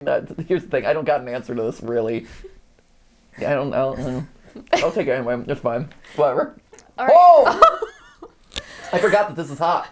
Here's the thing. I don't got an answer to this, really. I don't know. I'll take it anyway. It's fine. Whatever. All right. Oh! I forgot that this is hot.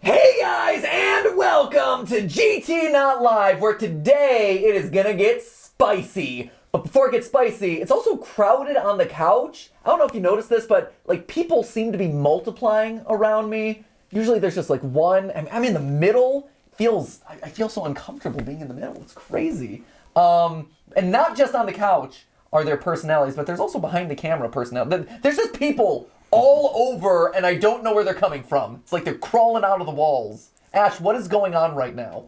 Hey guys, and welcome to GTLive, where today it is gonna get spicy. But before it gets spicy, it's also crowded on the couch. I don't know if you noticed this, but like people seem to be multiplying around me. Usually there's just like one. I'm in the middle. I feel so uncomfortable being in the middle. It's crazy. And not just on the couch are there personalities, but there's also behind the camera personalities. There's just people all over, and I don't know where they're coming from. It's like they're crawling out of the walls. Ash, what is going on right now?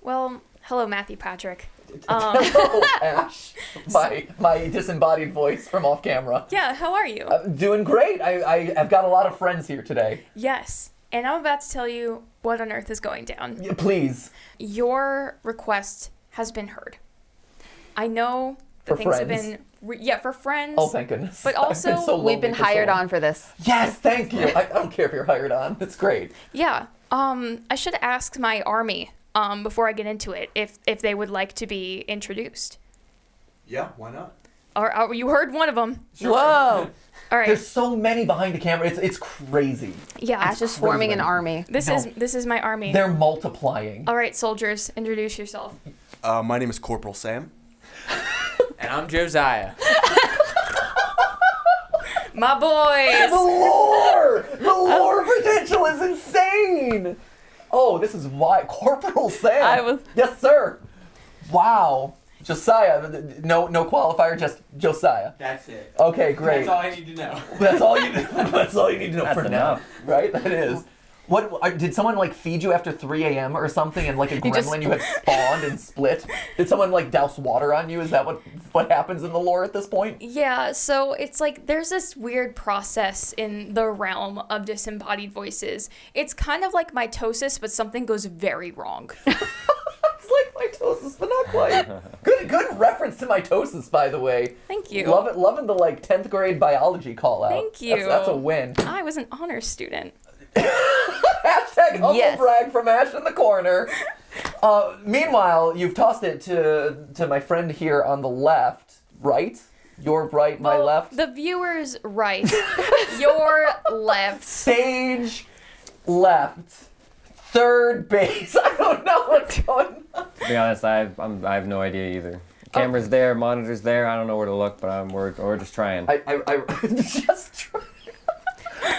Well, hello, Matthew Patrick. Hello, Ash. My disembodied voice from off camera. Yeah, how are you? Doing great. I've got a lot of friends here today. Yes, and I'm about to tell you what on earth is going down. Yeah, please. Your request has been heard. I know that For things friends? have been... for friends. Oh, thank goodness. But I've also, been so We've been lonely for hired so long. on for this. Yes, thank you. I don't care if you're hired on. It's great. Yeah, I should ask my army before I get into it if they would like to be introduced. Yeah, why not? Or you heard one of them. Whoa! All right. There's so many behind the camera. It's crazy. Yeah. Ash is forming an army. This is my army. They're multiplying. All right, soldiers, introduce yourself. My name is Corporal Sam. And I'm Josiah. My boys. The lore potential is insane. Oh, this is why Corporal Sam. Yes, sir. Wow. Josiah, no qualifier, just Josiah. That's it. Okay, great. That's all I need to know. That's all you need to know That's for enough. now, right? That is. What did someone like feed you after 3 a.m. or something, and like a gremlin you had spawned and split? Did someone like douse water on you? Is that what happens in the lore at this point? Yeah, so it's like there's this weird process in the realm of disembodied voices. It's kind of like mitosis, but something goes very wrong. It's like mitosis, but not quite. Good reference to mitosis, by the way. Thank you. Loving the like 10th grade biology call out. Thank you. That's a win. I was an honor student. Hashtag humble Yes. brag from Ash in the corner. Meanwhile, you've tossed it to my friend here on the left, right? Your right, my Well, left. The viewer's right. Your left. Stage left. Third base. I don't know what's going on. To be honest, I have no idea either. Camera's there, monitor's there. I don't know where to look, but we're just trying. I just try.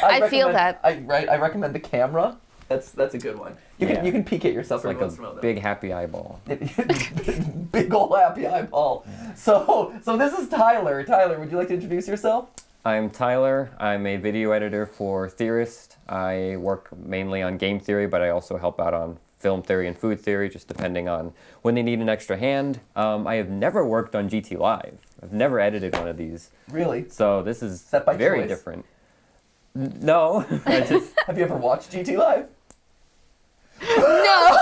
I feel that. I recommend the camera. That's a good one. You can peek at yourself It's like every once in a a while. big happy eyeball. Big ol' happy eyeball. So this is Tyler. Tyler, would you like to introduce yourself? I'm Tyler. I'm a video editor for Theorist. I work mainly on game theory, but I also help out on film theory and food theory, just depending on when they need an extra hand. I have never worked on GTLive. I've never edited one of these. Really? So this is that by very choice? different. No. I just, Have you ever watched GTLive? No!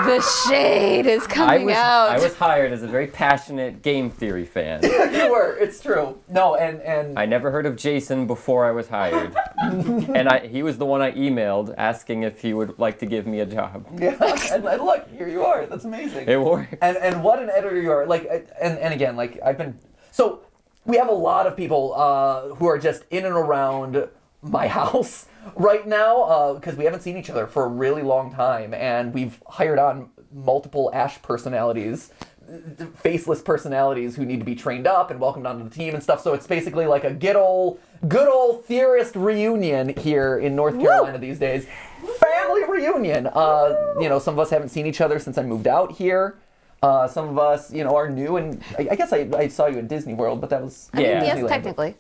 The shade is coming out. I was hired as a very passionate game theory fan. You were. It's true. No, and I never heard of Jason before I was hired. And he was the one I emailed asking if he would like to give me a job. yeah, and look, here you are. That's amazing. It worked. And what an editor you are. Like, and again, like so we have a lot of people who are just in and around my house right now because we haven't seen each other for a really long time, and we've hired on multiple Ash personalities, faceless personalities who need to be trained up and welcomed onto the team and stuff. So it's basically like a good old Theorist reunion here in North Carolina these days. Family reunion. Some of us haven't seen each other since I moved out here. Some of us, are new, and I guess I saw you at Disney World, but that was Yes, Disneyland. technically.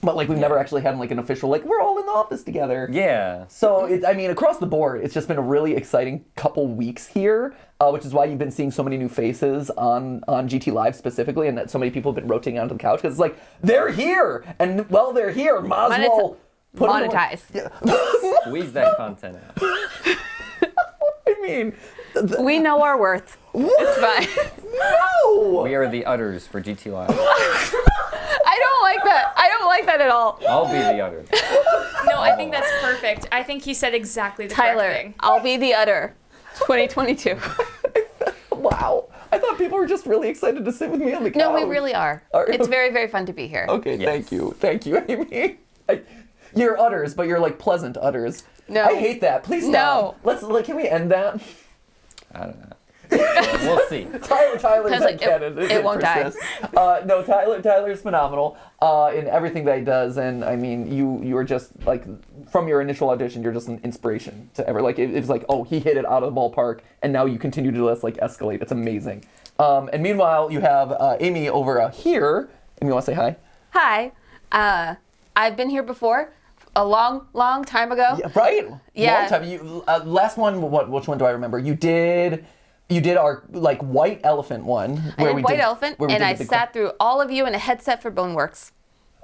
But like we've never actually had like an official we're all in the office together. Yeah. So across the board, it's just been a really exciting couple weeks here, which is why you've been seeing so many new faces on GTLive specifically, and that so many people have been rotating onto the couch because it's like they're here, and while they're here, might as well Put 'em to work. Monetize. Yeah. Squeeze that content out. I mean, We know our worth. It's fine. no. We are the udders for GTLive. I don't like that. I don't like that at all. I'll be the udder. No, I think that's perfect. I think he said exactly the correct Tyler, thing. I'll be the udder. 2022. Wow. I thought people were just really excited to sit with me on the couch. No, we really are. Are- It's very, very fun to be here. Okay, Yes. thank you. Thank you, Amy. You're udders, but you're like pleasant udders. No. I hate that. Please stop. No. Can we end that? I don't know. We'll see. Tyler's Depends, like, canon. it won't die. persists. No, Tyler's phenomenal in everything that he does, and I mean, you are just like from your initial audition, you're just an inspiration to ever like. It was like, oh, he hit it out of the ballpark, and now you continue to just like escalate. It's amazing. And meanwhile, you have Amy over here. Amy, you want to say hi? Hi. I've been here before a long, long time ago. Yeah, right? Yeah. Long time. You last one. Which one do I remember? You did our like white elephant one. I did White Elephant, where we and did I the big sat through all of you in a headset for Boneworks.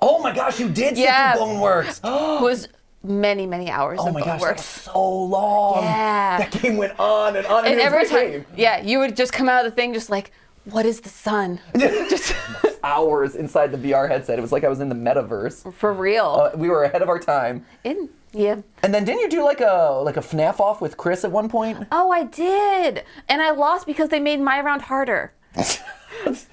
Oh my gosh, you did Yeah. sit through Boneworks. It was many, many hours Oh of my gosh, that was Boneworks. so long. Yeah. That game went on and on. And it was a every great time, game. yeah, you would just come out of the thing just like, what is the sun? Just Hours inside the VR headset. It was like I was in the metaverse. for real. We were ahead of our time. Yeah. And then didn't you do like a FNAF off with Chris at one point? Oh, I did. And I lost because they made my round harder.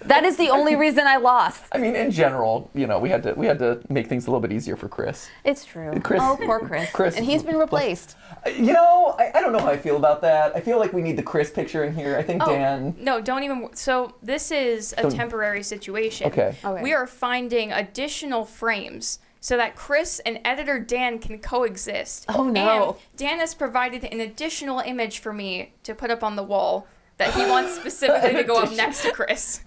That is the only reason I lost. I mean, in general, you know, we had to make things a little bit easier for Chris. It's true. Chris- Oh, poor Chris. Chris- And he's been replaced. You know, I don't know how I feel about that. I feel like we need the Chris picture in here. I think Dan. No, don't even. So this is a temporary situation. Okay. Okay. We are finding additional frames so that Chris and editor Dan can coexist. Oh, no. And Dan has provided an additional image for me to put up on the wall that he wants specifically to go up next to Chris.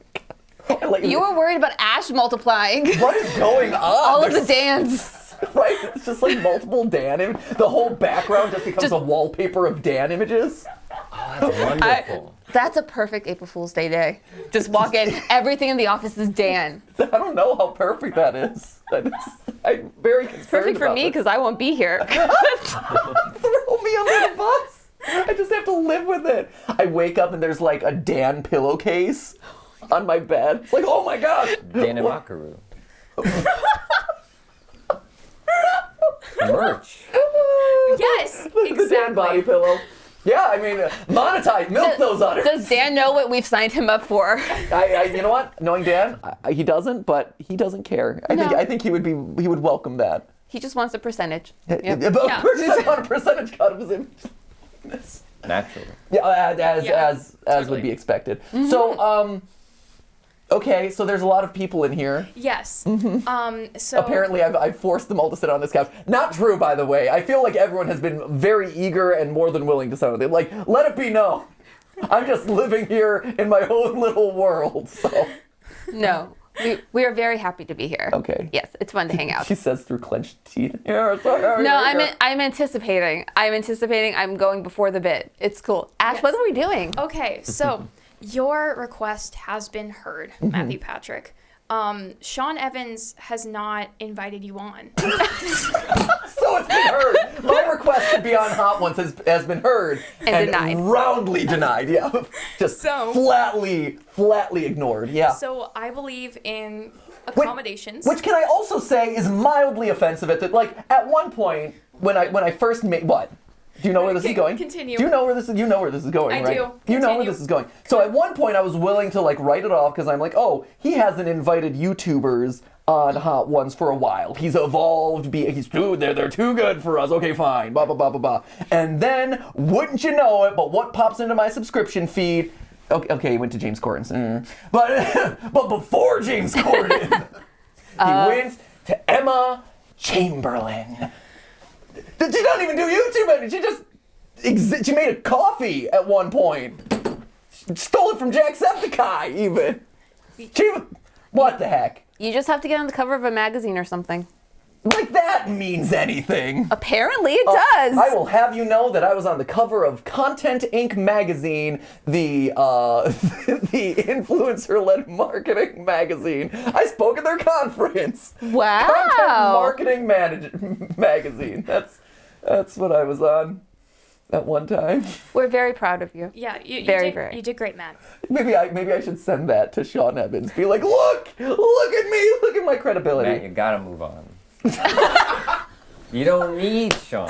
Like, You were worried about Ash multiplying. what is going on? All of the There's- Dans. Right? It's just like multiple Dan. The whole background just becomes a wallpaper of Dan images. That's wonderful. That's a perfect April Fool's Day. Just walk in, everything in the office is Dan. I don't know how perfect that is. I'm very concerned Perfect for about me this. because I won't be here. Throw me under the bus. I just have to live with it. I wake up and there's like a Dan pillowcase on my bed. It's like, oh my god. Dana Makaru. Merch. Yes, The Dan body exactly. pillow. Yeah, I mean, monetize, milk those udders. Does Dan know what we've signed him up for? You know what? Knowing Dan, he doesn't, but he doesn't care. I think he would welcome that. He just wants a percentage. But Yep. of course, I want a percentage cut of his image. Naturally. Yeah, as would totally. be expected. So, okay, so there's a lot of people in here. Yes. Mm-hmm. So Apparently, I've forced them all to sit on this couch. Not true, by the way. I feel like everyone has been very eager and more than willing to sit on it. Like, let it be known, I'm just living here in my own little world. So, No, we are very happy to be here. okay. Yes, it's fun to hang out. She says through clenched teeth. Yeah, sorry, No, I'm anticipating. I'm going before the bit. It's cool. Ash, Yes. what are we doing? Okay, so your request has been heard, Matthew Patrick. Sean Evans has not invited you on. So it's been heard. My request to be on Hot Ones has been heard And denied. roundly denied. Yeah, just So- flatly ignored. Yeah. So I believe in accommodations. Which can I also say is mildly offensive at that. Like at one point when I first made what? Do you know where this is going? Continue. Do you know where this is? You know where this is going, I right? do. You know where Continue. this is going. So at one point I was willing to like write it off because I'm like, oh, he hasn't invited YouTubers on Hot Ones for a while. He's evolved. He's too. They're too good for us. Okay, fine. Blah blah blah blah blah. And then wouldn't you know it? But what pops into my subscription feed? Okay, he went to James Corden. But before James Corden, he went to Emma Chamberlain. She doesn't even do YouTube. She made a coffee at one point. She stole it from Jacksepticeye even. What the heck? You just have to get on the cover of a magazine or something. Like that means anything. Apparently it does. I will have you know that I was on the cover of Content Inc. magazine, the the influencer-led marketing magazine. I spoke at their conference. Wow. Content Marketing Magazine. That's what I was on at one time. We're very proud of you. Yeah, you Very. You did great, Matt. Maybe I should send that to Sean Evans. Be like, look at me, look at my credibility. Matt, you gotta move on. You don't need Sean.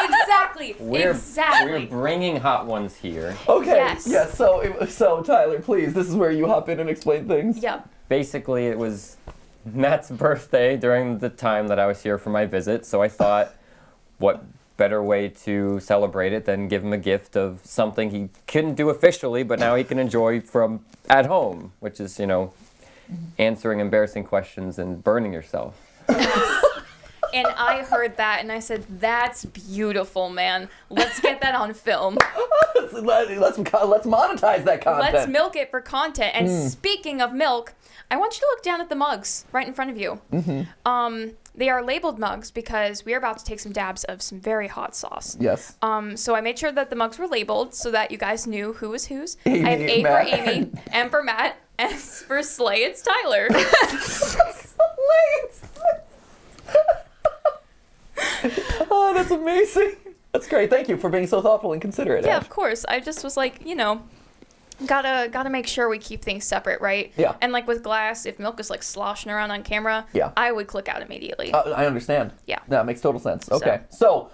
Exactly. We're exactly. bringing hot ones here. Okay. Yes. Yes. So Tyler, please, this is where you hop in and explain things. Yep. Basically, it was Matt's birthday during the time that I was here for my visit, so I thought, what better way to celebrate it than give him a gift of something he couldn't do officially, but now he can enjoy from at home, which is, answering embarrassing questions and burning yourself. And I heard that and I said, that's beautiful, man. Let's get that on film. Let's monetize that content. Let's milk it for content. And speaking of milk, I want you to look down at the mugs right in front of you. Mm-hmm. They are labeled mugs because we are about to take some dabs of some very hot sauce. Yes. So I made sure that the mugs were labeled so that you guys knew who was whose. Amy, I have A Matt. for Amy, M for Matt, and for Slay, it's Tyler. Oh, that's amazing. That's great. Thank you for being so thoughtful and considerate. Yeah, Ash. of course. I just was like, gotta make sure we keep things separate, right? Yeah. And like with glass, if milk is like sloshing around on camera, Yeah. I would click out immediately. I understand. Yeah. That makes total sense. Okay. So,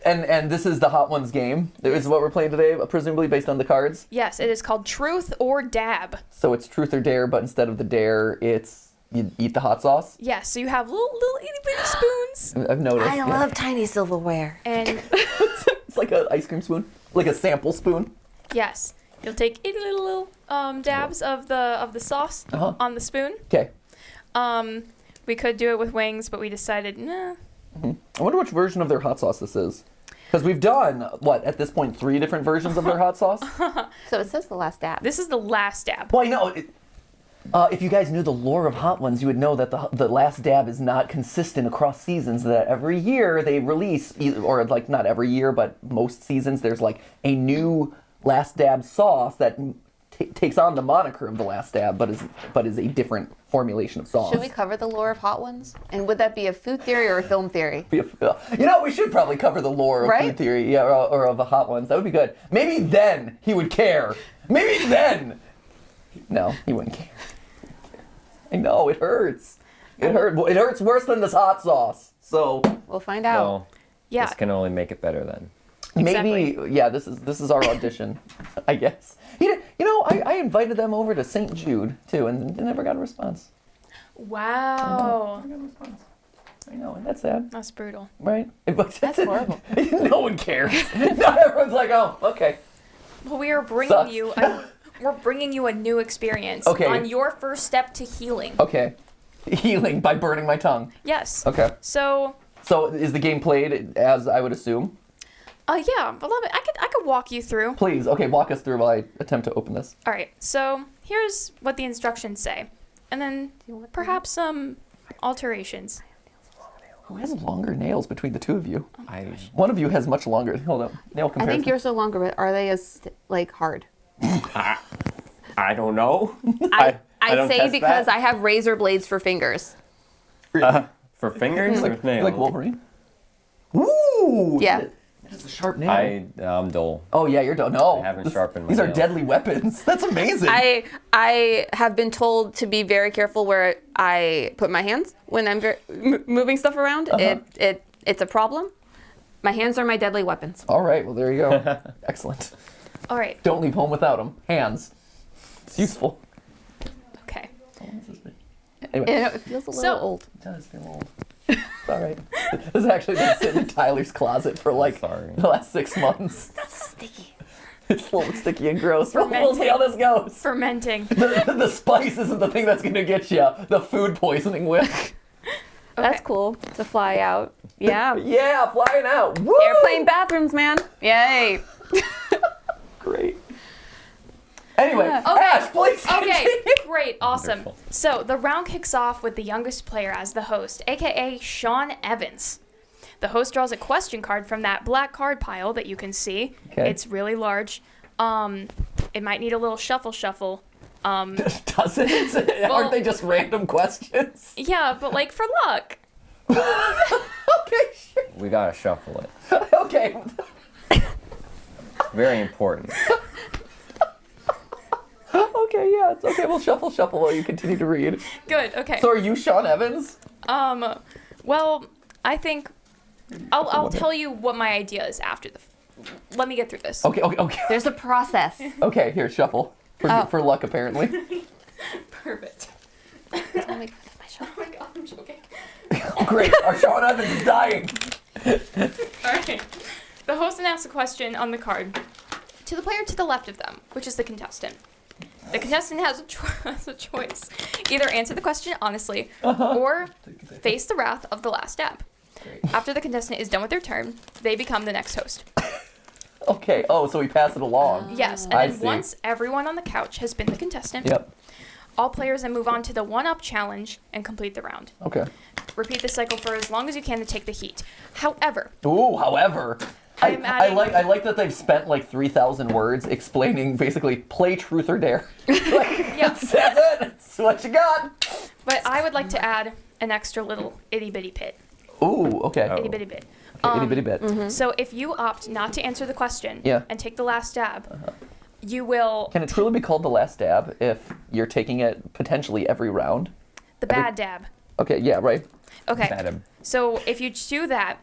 and this is the Hot Ones game. This is what we're playing today, presumably based on the cards. Yes, it is called Truth or Dab. So it's truth or dare, but instead of the dare, it's you eat the hot sauce. Yes, so you have little itty bitty spoons, I've noticed. I love tiny silverware. and It's like an ice cream spoon, like a sample spoon. yes, you'll take itty little dabs of the sauce Uh-huh. on the spoon. Okay. We could do it with wings, but we decided, nah. I wonder which version of their hot sauce this is. Because we've done, what, at this point, 3 different versions of their hot sauce? So it says the last dab. This is the last dab. Well, if you guys knew the lore of Hot Ones, you would know that the last dab is not consistent across seasons, that every year they release, or like not every year, but most seasons, there's like a new last dab sauce that takes on the moniker of the last dab, but is a different formulation of sauce. Should we cover the lore of Hot Ones? And would that be a food theory or a film theory? We should probably cover the lore of Right? food theory, yeah, or of the Hot Ones. That would be good. Maybe then he would care. Maybe then. No, he wouldn't care. I know, it hurts. It hurts worse than this hot sauce. So We'll find out. Well, Yeah. this can only make it better then. maybe, yeah, this is our audition, I guess. I invited them over to St. Jude too, and they never got a response. Wow. Never got a response. I know, and that's sad, That's brutal. right? But That's horrible. No one cares. Not everyone's like, oh, okay. Well, we are bringing Sucks. we're bringing you a new experience Okay. on your first step to healing. Okay. Healing by burning my tongue. Yes. Okay. So, So is the game played as I would assume? yeah, but I could walk you through. Please, okay, walk us through while I attempt to open this. All right. So here's what the instructions say, and then perhaps some alterations. Who has longer nails between the two of you? I One of you has much longer. Hold on. Nail I comparison. think yours are longer, but are they as hard? don't know. I don't say test because that. I have razor blades for fingers. For fingers or nails? like Wolverine. Ooh. Yeah. That is a sharp nail. I'm dull. Oh yeah, you're done. No. I haven't sharpened my These are nails. deadly weapons. That's amazing. I have been told to be very careful where I put my hands when I'm moving stuff around. It's a problem. My hands are my deadly weapons. All right. Well, there you go. Excellent. All right. Don't leave home without them. Hands. It's useful. Okay. Anyway. It feels a little old. It does feel old. It's all right. This has actually been sitting in Tyler's closet for like Sorry. the last 6 months. Sticky. It's a little sticky and gross. We'll Fermenting. see how this goes. Fermenting. The spice isn't the thing that's going to get you. The food poisoning will. That's cool to fly out. Yeah. Yeah, flying out. Woo! Airplane bathrooms, man. Yay. Great. Anyway, Ash, please. Okay, continue. great, awesome. Wonderful. So the round kicks off with the youngest player as the host, aka Sean Evans. The host draws a question card from that black card pile that you can see. Okay. It's really large. It might need a little shuffle. Does it? Aren't they just random questions? Yeah, but like for luck. Okay, sure. We gotta shuffle it. Okay. Very important. Okay, yeah, it's okay. We'll shuffle while you continue to read. Good. Okay. So are you Sean Evans? Well, I think I'll tell you what my idea is after the. Let me get through this. Okay. There's a process. Okay, here, shuffle. For luck, apparently. Perfect. Oh my God, my Oh my god, I'm joking. Great, our Sean Evans is dying. All right. The host announced a question on the card to the player to the left of them, which is the contestant. The contestant has a choice. Either answer the question honestly or face the wrath of the last dab. After the contestant is done with their turn, they become the next host. Okay, so we pass it along. Yes, and I then see. once everyone on the couch has been the contestant, Yep. all players then move on to the one-up challenge and complete the round. Okay. Repeat the cycle for as long as you can to take the heat. However, However, I'm I adding- like that they've spent like 3,000 words explaining basically play truth or dare. Like, Yeah. that's it. That's what you got. but I would like to add an extra little itty-bitty bit. Ooh, okay. Oh. Itty-bitty bit. Okay, itty bitty bit. So if you opt not to answer the question Yeah. and take the last dab, you will Can it truly be called the last dab if you're taking it potentially every round? the bad dab. Okay, yeah, right. Okay. Madam. So if you do that,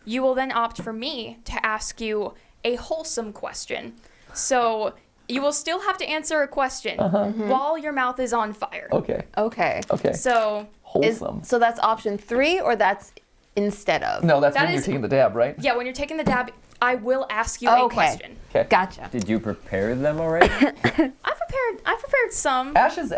you will then opt for me to ask you a wholesome question. So you will still have to answer a question while your mouth is on fire. Okay. Okay. Okay. So Wholesome. So that's option 3, or that's instead of? No, that's That when you're is- taking the dab, right? yeah, when you're taking the dab, I will ask you a Okay. question. Okay. Gotcha. Did you prepare them already? I prepared some. Ash is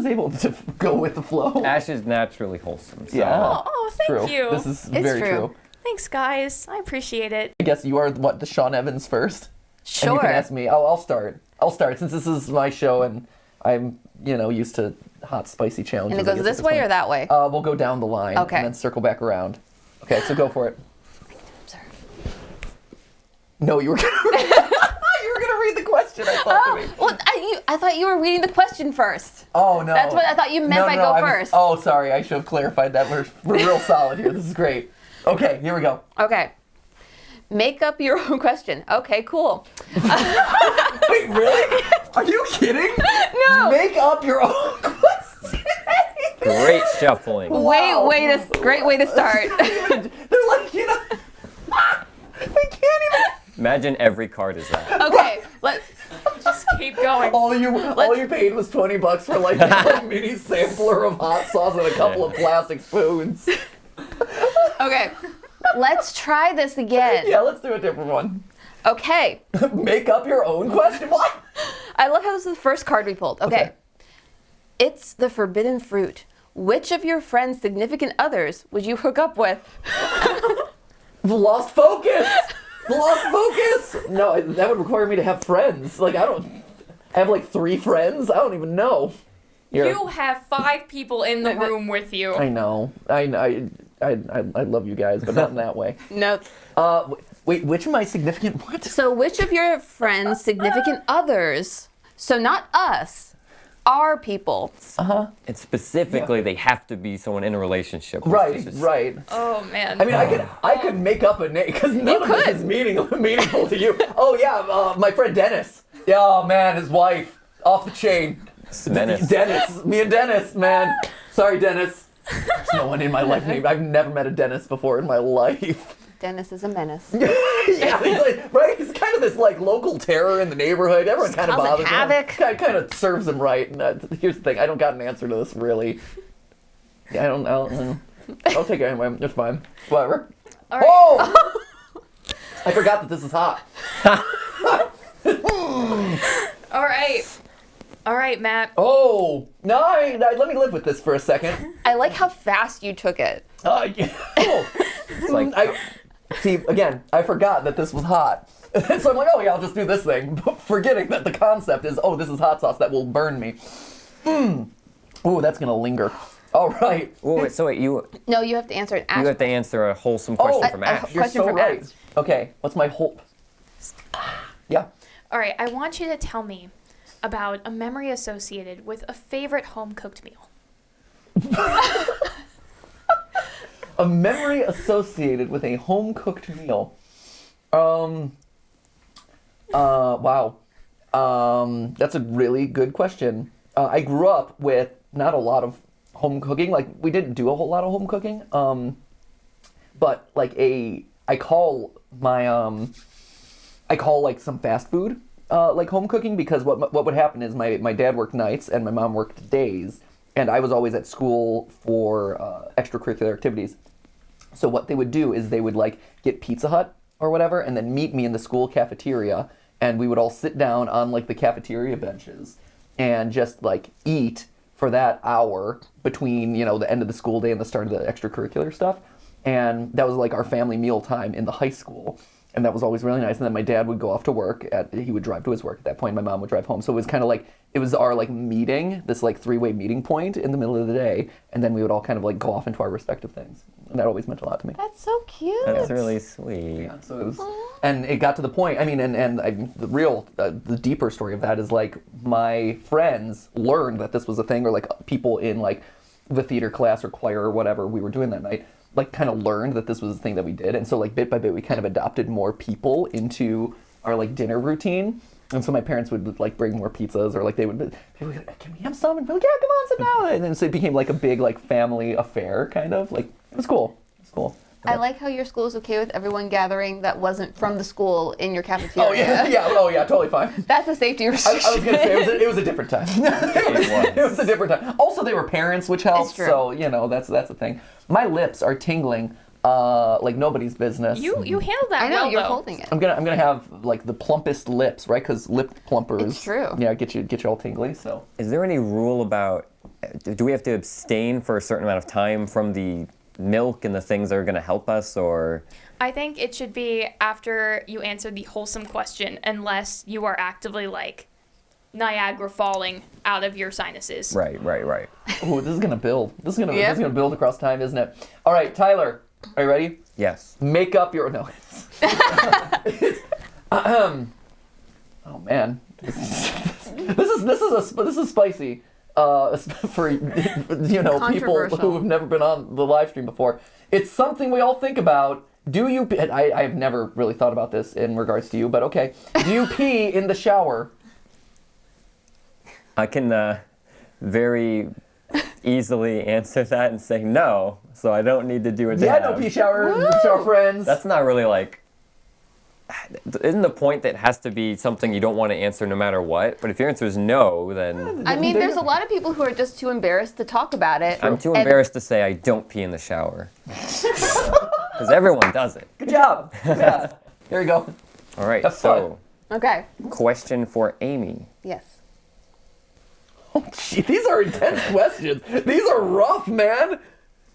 able to go with the flow. Ash is naturally wholesome. So. Yeah. Oh, thank True. you. This is It's very true. true. Thanks, guys. I appreciate it. I guess you are the Sean Evans first. And Sure. you can ask me. I'll start. I'll start since this is my show and I'm used to hot spicy challenges. And it I goes guess at this way or point. that way? We'll go down the line Okay. and then circle back around. Okay, so go for it. No, you were gonna read the question. I thought. to me. Well, I thought you were reading the question first. Oh no. That's what I thought you meant by go I was- first. Oh, sorry. I should have clarified that. We're real solid here. This is great. Okay, here we go. Okay. Make up your own question. Okay, cool. Wait, really? Are you kidding? No. Make up your own question. Great shuffling. Wow. Great way to start. They're like, they can't even. Imagine every card is that. Okay, Just keep going. All you paid was $20 for like a mini sampler of hot sauce and a couple of plastic spoons. okay. Let's try this again. Yeah, let's do a different one. Okay. Make up your own question. What? I love how this is the first card we pulled. Okay. It's the forbidden fruit. Which of your friends' significant others would you hook up with? Lost focus. Lost focus. No, that would require me to have friends. Like I have like 3 friends. I don't even know. You have 5 people in the room with you. I know. I love you guys, but not in that way. No. Wait, which of my significant what? So which of your friends' significant others, so not us, are people? And specifically, they have to be someone in a relationship. Right, right. Oh man. I mean, I could make up a name because none of this is meaningful to you. Oh yeah, my friend Dennis. Yeah, oh man, his wife off the chain. Menace. Dennis, me and Dennis, man. Sorry, Dennis. There's no one in my life named. I've never met a Dennis before in my life. Dennis is a menace. Yeah, he's like, right. He's kind of this like local terror in the neighborhood. Everyone kind of causing bothers havoc. him. Kind of serves him right. And, here's the thing: I don't got an answer to this really. Yeah, I don't. I'll take it anyway. It's fine. Whatever. All right. Oh! I forgot that this is hot. All right, Matt. Oh no! Let me live with this for a second. I like how fast you took it. Yeah. Oh. It's like See, again, I forgot that this was hot. So I'm like, oh yeah, I'll just do this thing, forgetting that the concept is, oh, this is hot sauce that will burn me. Ooh, that's gonna linger. All right. Oh, wait, so wait, you No, you have to answer an have to answer a wholesome question from Ash. You're Question so from right. Ash. Okay, what's my whole... Yeah. All right, I want you to tell me about a memory associated with a favorite home-cooked meal. A memory associated with a home-cooked meal. Wow. That's a really good question. I grew up with not a lot of home cooking. Like, we didn't do a whole lot of home cooking. But like I call like some fast food like home cooking, because what would happen is my dad worked nights and my mom worked days, and I was always at school for extracurricular activities. So what they would do is they would like get Pizza Hut or whatever, and then meet me in the school cafeteria, and we would all sit down on like the cafeteria benches and just like eat for that hour between, you know, the end of the school day and the start of the extracurricular stuff. And that was like our family meal time in the high school. And that was always really nice. And then my dad would go off to work. He would drive to his work at that point. My mom would drive home. So it was kind of like, it was our like meeting, this like three-way meeting point in the middle of the day. And then we would all kind of like go off into our respective things. And that always meant a lot to me. That's so cute. That's really sweet. Yeah, so it was, and it got to the point, I mean, the real, the deeper story of that is like my friends learned that this was a thing, or like people in like the theater class or choir or whatever we were doing that night, like kind of learned that this was a thing that we did. And so like bit by bit, we kind of adopted more people into our like dinner routine. And so my parents would like bring more pizzas, or like they would be like, can we have some? And be like, yeah, come on, sit down. And then so it became like a big like family affair, kind of. Like, it was cool. It was cool. I like how your school is okay with everyone gathering that wasn't from the school in your cafeteria. Oh yeah, totally fine. That's a safety restriction. I was gonna say it was a different time. It was a different time. Also, they were parents, which helps. It's true. So you know that's the thing. My lips are tingling like nobody's business. You handled that I know, well, you're though. holding it. I'm gonna have like the plumpest lips, right? Because lip plumpers. It's true. Yeah, get you all tingly. So Is there any rule about, do we have to abstain for a certain amount of time from the milk and the things that are going to help us, or? I think it should be after you answer the wholesome question, unless you are actively like Niagara falling out of your sinuses. Right. ooh, this is gonna build. This is Yep. gonna build across time, isn't it? All right, Tyler, are you ready? Yes. Make up your no. Oh man, this is spicy. For you know people who have never been on the live stream before. It's something we all think about. Do you? I have never really thought about this in regards to you, but okay. Do you pee in the shower? I can very easily answer that and say no, so I don't need to do it. Yeah, no pee shower friends. That's not really like. Isn't the point that it has to be something you don't want to answer no matter what? But if your answer is no, then I mean, there's a lot of people who are just too embarrassed to talk about it. I'm too embarrassed to say I don't pee in the shower. Because everyone does it. Good job. Yeah. There you go. All right, Have so Okay. question for Amy. Yes. Oh, gee, these are intense questions. These are rough, man.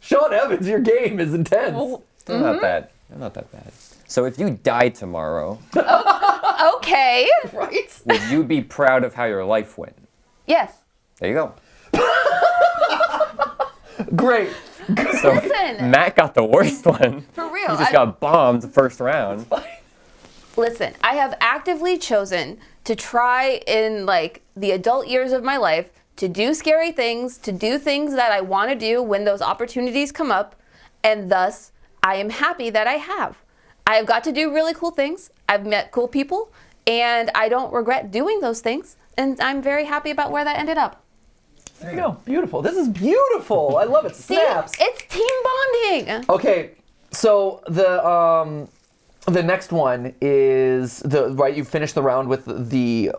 Sean Evans, your game is intense. They're not bad. They're not that bad. So if you died tomorrow, Okay. Right? would you be proud of how your life went? Yes. There you go. Great. So Listen. Matt got the worst one. For real. He just got bombed the first round. Listen, I have actively chosen to try in like the adult years of my life to do scary things, to do things that I want to do when those opportunities come up, and thus I am happy that I have. I have got to do really cool things. I've met cool people, and I don't regret doing those things, and I'm very happy about where that ended up. There you go. Beautiful. This is beautiful. I love it. See, Snaps. it's team bonding. Okay, so the next one is right. You finished the round with the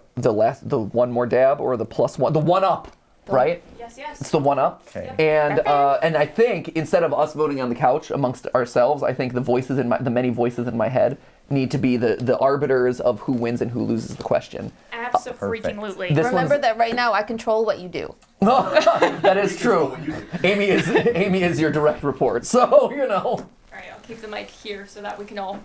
one more dab, or the plus one, the one up, right? Yes, yes. It's the one up. Okay. And I think instead of us voting on the couch amongst ourselves, I think the many voices in my head need to be the arbiters of who wins and who loses the question. Absolutely. This Remember one's- that right now I control what you do. That is true. Amy is your direct report, so you know. Alright, keep the mic here so that we can all.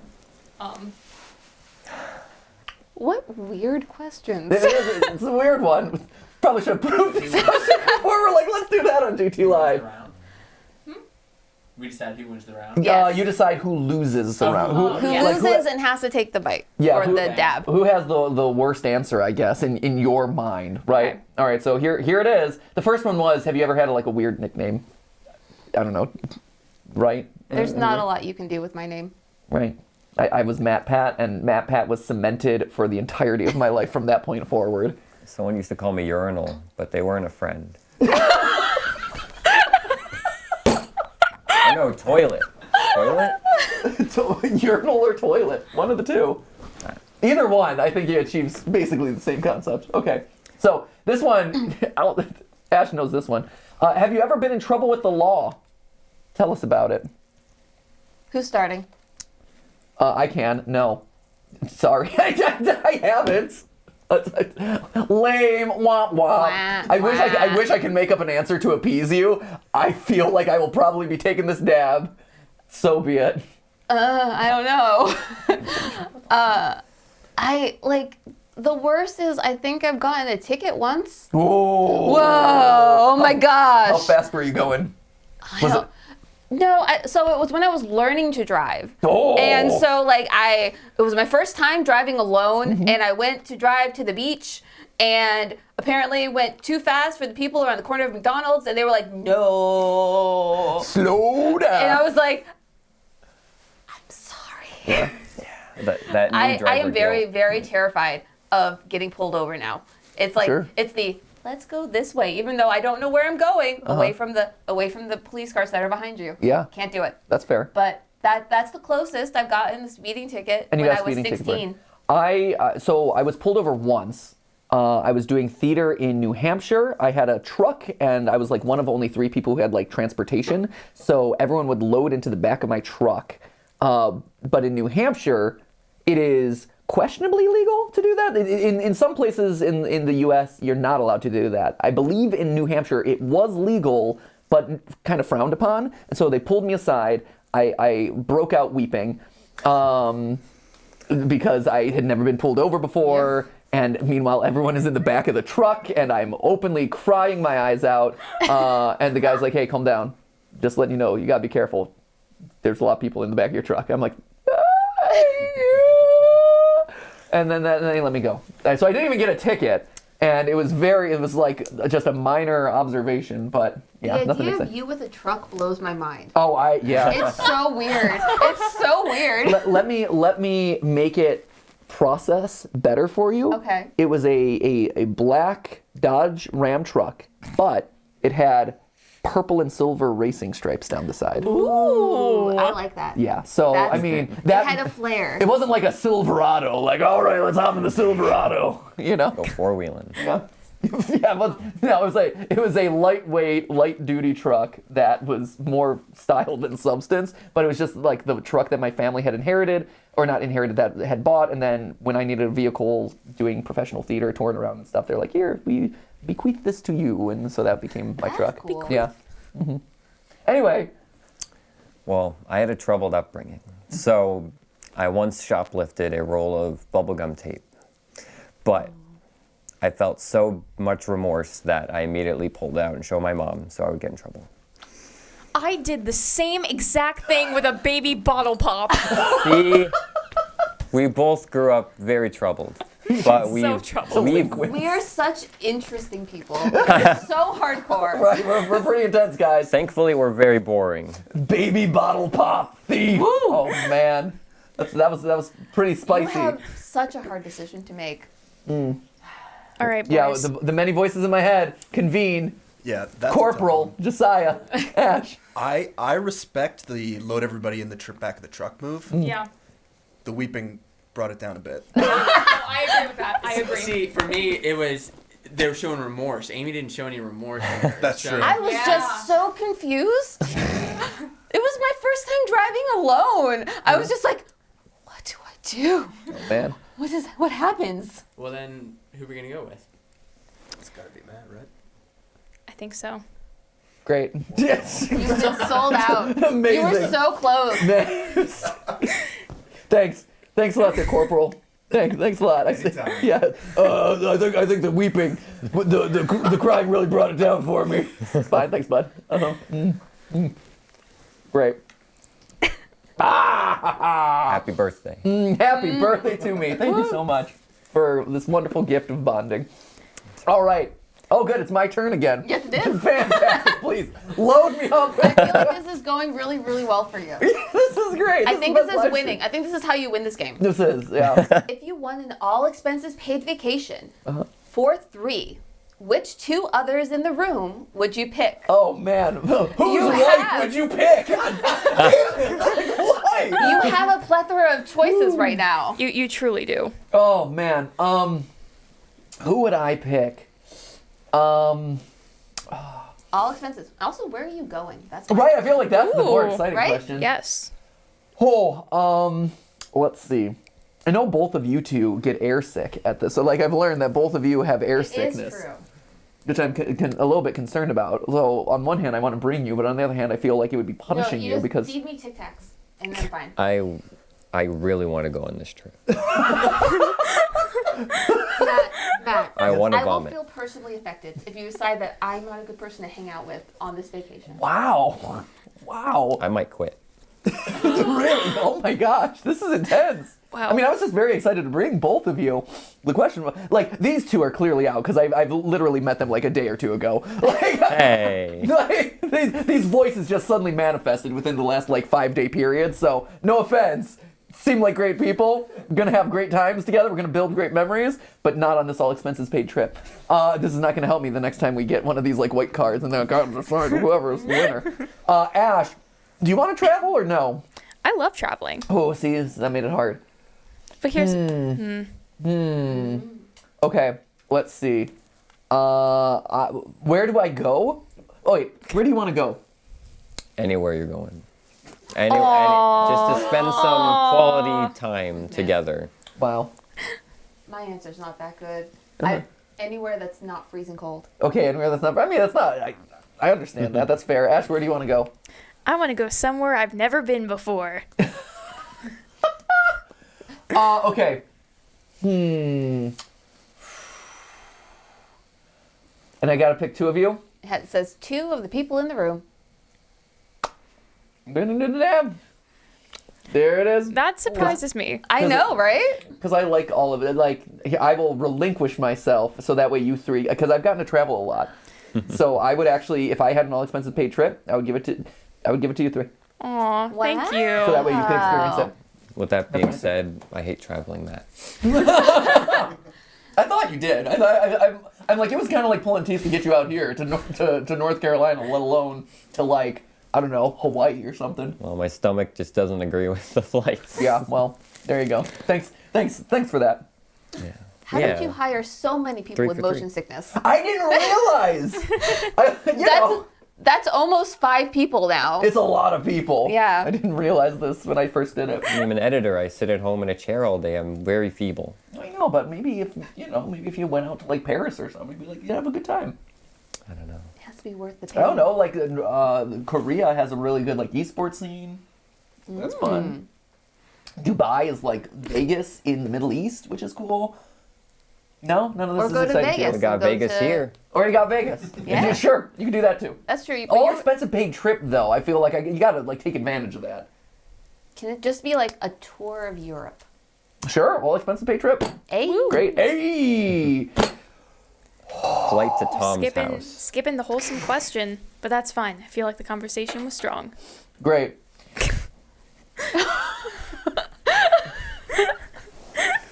What weird questions. It's a weird one. Probably should have proved this question before we're like, let's do that on GTLive. Round. We decide who wins the round. Yes. You decide who loses the round. Who Yeah. loses and has to take the bite Yeah, or who- the dab. Who has the worst answer, I guess, in your mind, right? Okay. All right, so here it is. The first one was, have you ever had like a weird nickname? I don't know, right? There's not a lot you can do with my name. Right. I was MatPat, and MatPat was cemented for the entirety of my life from that point forward. Someone used to call me Urinal, but they weren't a friend. No, toilet. Toilet? Urinal or toilet, one of the two. Either one, I think he achieves basically the same concept. Okay, so this one, Ash knows this one. Have you ever been in trouble with the law? Tell us about it. Who's starting? I can. No. Sorry. I haven't. Lame. Womp womp. Wah, I wish I could make up an answer to appease you. I feel like I will probably be taking this dab. So be it. I don't know. The worst is I think I've gotten a ticket once. Whoa. Whoa! Oh my gosh! How fast were you going? Was it? No, so it was when I was learning to drive. Oh. And so it was my first time driving alone, and I went to drive to the beach, and apparently went too fast for the people around the corner of McDonald's, and they were like, no. Slow down. And I was like, I'm sorry. Yeah. That new I driver am very, guilt. very terrified of getting pulled over now. It's like, Sure. it's the, let's go this way, even though I don't know where I'm going, away from the police cars that are behind you. Yeah. Can't do it. That's fair. But that's the closest I've gotten a speeding ticket And you when got a I was speeding 16. ticket. So I was pulled over once. I was doing theater in New Hampshire. I had a truck, and I was like one of only 3 people who had like transportation. So everyone would load into the back of my truck. But in New Hampshire, it is questionably legal to do that. In some places in the U.S., you're not allowed to do that. I believe in New Hampshire it was legal, but kind of frowned upon. And so they pulled me aside. I broke out weeping because I had never been pulled over before. Yeah. And meanwhile, everyone is in the back of the truck, and I'm openly crying my eyes out. And the guy's like, hey, calm down. Just letting you know, you got to be careful. There's a lot of people in the back of your truck. I'm like, and then they let me go. So I didn't even get a ticket, and it was like just a minor observation, but yeah, The nothing idea to of say. you with a truck blows my mind. Oh, yeah. It's so weird. It's so weird. let me make it process better for you. Okay. It was a black Dodge Ram truck, but it had purple and silver racing stripes down the side. Ooh, I like that. Yeah. So That's- I mean, It that had a flair. it wasn't like a Silverado. Like, all right, let's hop in the Silverado. You know. Go four-wheeling. Yeah. Yeah, but no, it was a lightweight, light duty truck that was more style than substance, but it was just like the truck that my family had inherited, or not inherited, that had bought, and then when I needed a vehicle doing professional theater, touring around and stuff, they're like, here, we bequeath this to you, and so that became my That's truck. cool. Yeah. Mm-hmm. Anyway, Well, I had a troubled upbringing. So I once shoplifted a roll of bubblegum tape. But I felt so much remorse that I immediately pulled out and showed my mom so I would get in trouble. I did the same exact thing with a baby bottle pop. See, we both grew up very troubled. But So troubled. We are such interesting people. We're so hardcore. right, we're pretty intense, guys. Thankfully, we're very boring. Baby bottle pop thief. Oh man, that was pretty You spicy. have such a hard decision to make. All right, boys. Yeah, the many voices in my head convene. Yeah, that's a tough Corporal one. Josiah Ash. I respect the load everybody in the back of the truck move. Yeah. The weeping brought it down a bit. I agree with that. I agree. See, for me, it was they were showing remorse. Amy didn't show any remorse. That's So- true. I was just so confused. It was my first time driving alone. I was just like, what do I do? Man. What happens? Well, then, who are we gonna go with? It's gotta be Matt, right? I think so. Great. Yes. You just sold out. Amazing. You were so close. Nice. Thanks a lot, there, Corporal. Thanks a lot. Anytime. Yeah. I think the weeping, the crying really brought it down for me. Fine. Thanks, bud. Great. Happy birthday. Happy birthday to me. Thank you so much for this wonderful gift of bonding. All right. Oh, good. It's my turn again. Yes, it is. Fantastic. Please load me up. I feel like this is going really, really well for you. This is great. I think this my is pleasure. winning. I think this is how you win this game. This is, yeah. If you won an all expenses paid vacation for 3, which 2 others in the room would you pick? Oh, man. Whose You wife have. would you pick? God damn it. Like, why? You have a plethora of choices right now. You truly do. Oh, man. Who would I pick? All expenses. Also, where are you going? That's Right, I feel like that's the more Ooh, exciting right? question. Yes. Oh, let's see. I know both of you two get airsick at this. So, like, I've learned that both of you have air It sickness. is true. Which I'm a little bit concerned about. So, on one hand, I want to bring you, but on the other hand, I feel like it would be punishing you you just because... feed me Tic Tacs, and then fine. I really want to go on this trip. Matt, I want to I will vomit. feel personally affected if you decide that I'm not a good person to hang out with on this vacation. Wow. Wow. I might quit. Really? Oh my gosh, this is intense. Wow. I mean, I was just very excited to bring both of you. The question was, like, these two are clearly out because I've literally met them like a day or two ago. Like, Hey. like, these voices just suddenly manifested within the last like 5-day period. So no offense, seem like great people. We're gonna have great times together. We're gonna build great memories, but not on this all expenses paid trip. This is not gonna help me the next time we get one of these like white cards and they're like, I'm sorry to whoever is the winner. Ash, do you want to travel or no? I love traveling. Oh, see, that made it hard. But here's Okay, let's see. Where do I go? Oh wait, where do you want to go? Anywhere you're going. Just to spend some quality time together. Wow. My answer's not that good. Uh-huh. Anywhere that's not freezing cold. Okay, anywhere that's not. I mean, that's not. I understand that. That's fair. Ash, where do you want to go? I want to go somewhere I've never been before. Okay. And I gotta pick 2 of you. It says 2 of the people in the room. There it is. That surprises me. I know, right? Because I like all of it. Like, I will relinquish myself so that way you 3, because I've gotten to travel a lot. So I would actually, if I had an all expenses paid trip, I would give it to you 3. Aw, thank Wow. you. So that way you can experience it. With that being said, I hate traveling that. I thought you did. I'm like, it was kind of like pulling teeth to get you out here to North Carolina, let alone to like, I don't know, Hawaii or something. Well, my stomach just doesn't agree with the flights. Yeah, well, there you go. Thanks for that. Yeah. How did you hire so many people 3 with for motion 3. sickness? I didn't realize. That's almost 5 people now. It's a lot of people. Yeah. I didn't realize this when I first did it. I'm an editor. I sit at home in a chair all day. I'm very feeble. I know, but maybe if you went out to like Paris or something, you'd be like, you'd have a good time. I don't know. It has to be worth the I pain. don't know, like Korea has a really good like esports scene. That's fun. Dubai is like Vegas in the Middle East, which is cool. No, none of this Or is go to exciting to you. Vegas. We got Go Vegas to- here. Or you got Vegas. Yeah. Sure, you can do that too. That's true. But All you're- expensive paid trip though. I feel like you gotta like take advantage of that. Can it just be like a tour of Europe? Sure, all expensive paid trip. Hey, Great. Hey. Flight to Tom's Skipping house. skipping the wholesome question, but that's fine. I feel like the conversation was strong. Great.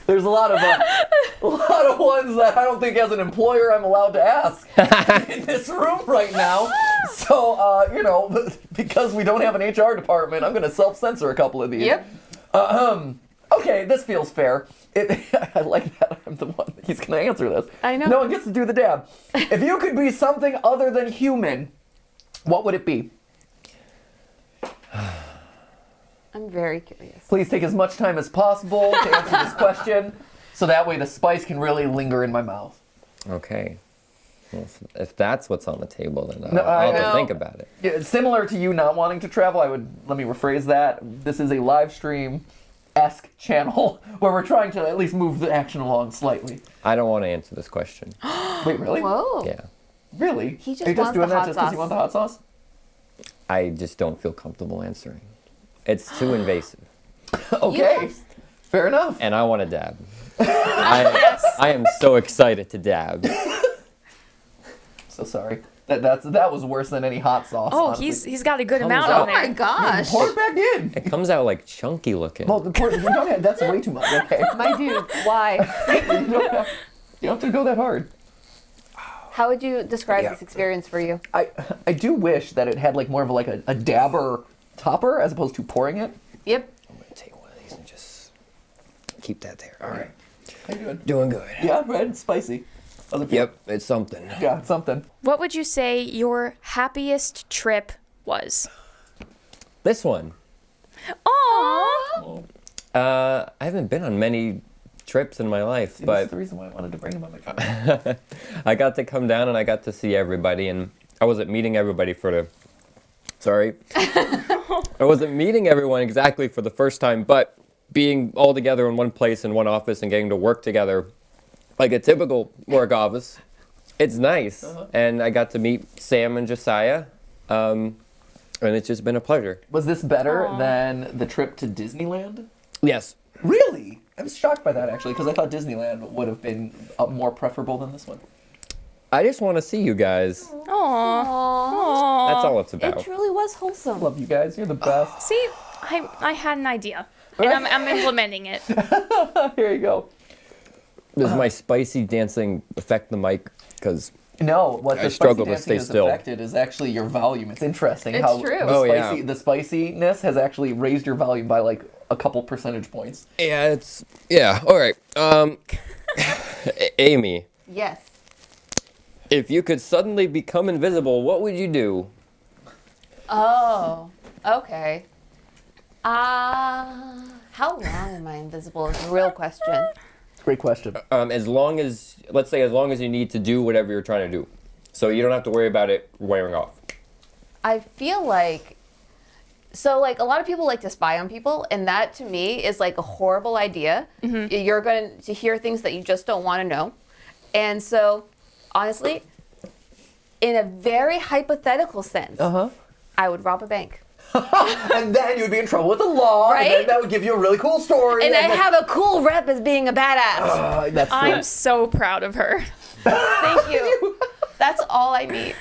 There's a lot of ones that I don't think as an employer I'm allowed to ask in this room right now. So, because we don't have an HR department, I'm going to self-censor a couple of these. Yep. Okay, this feels fair. I like that I'm the one. He's going to answer this. I know. No one gets to do the dab. If you could be something other than human, what would it be? I'm very curious. Please take as much time as possible to answer this question, so that way the spice can really linger in my mouth. Okay. Well, if that's what's on the table, then No, I'll have I to know. think about it. Yeah, similar to you not wanting to travel, let me rephrase that. This is a live stream-esque channel where we're trying to at least move the action along slightly. I don't want to answer this question. Wait, really? Whoa. Yeah. Really? He just Are you wants just doing the that hot just because you sauce. want the hot sauce? I just don't feel comfortable answering. It's too invasive. Okay. have- Fair enough. And I want to dab. I am so excited to dab. So sorry. That was worse than any hot sauce. Oh, honestly. he's got a good amount out. on Oh my there. gosh. Pour it back in. It comes out like chunky looking. Well, don't have, that's way too much. Okay. My dude, why? You don't have to go that hard. How would you describe this experience for you? I do wish that it had like more of like a dabber topper as opposed to pouring it. Yep. I'm going to take one of these and just keep that there. All right. How you doing? Doing good. Yeah, red, spicy. How's it feel? Yep, it's something. Yeah, it's something. What would you say your happiest trip was? This one. Aww. I haven't been on many trips in my life, See, this is but the reason why I wanted to bring him on the camera. I got to come down and I got to see everybody, and I wasn't meeting everybody for the. Sorry. I wasn't meeting everyone exactly for the first time, but being all together in one place in one office and getting to work together like a typical work office, it's nice. And I got to meet Sam and Josiah, and it's just been a pleasure. Was this better Aw. than the trip to Disneyland? Yes. Really? I was shocked by that actually because I thought Disneyland would have been more preferable than this one. I just want to see you guys. Aww. Aww. That's all it's about. It truly was wholesome. Love you guys. You're the best. See, I had an idea, and I'm implementing it. Here you go. Does my spicy dancing affect the mic? Because No, what I the struggle spicy to dancing stay has still. affected is actually your volume. It's interesting It's how true. The, Oh, spicy, yeah. the spiciness has actually raised your volume by like a couple percentage points. yeah. All right. Amy, Yes. if you could suddenly become invisible, what would you do? Oh, okay. How long am I invisible is the real question. Great question. As long as you need to do whatever you're trying to do, so you don't have to worry about it wearing off. I feel like, so like a lot of people like to spy on people, and that to me is like a horrible idea. You're going to hear things that you just don't want to know. And so, honestly, in a very hypothetical sense, I would rob a bank. And then you'd be in trouble with the law, and then Right? that would give you a really cool story. And I then- have a cool rep as being a badass. That's true. I'm so proud of her. Thank you. That's all I need.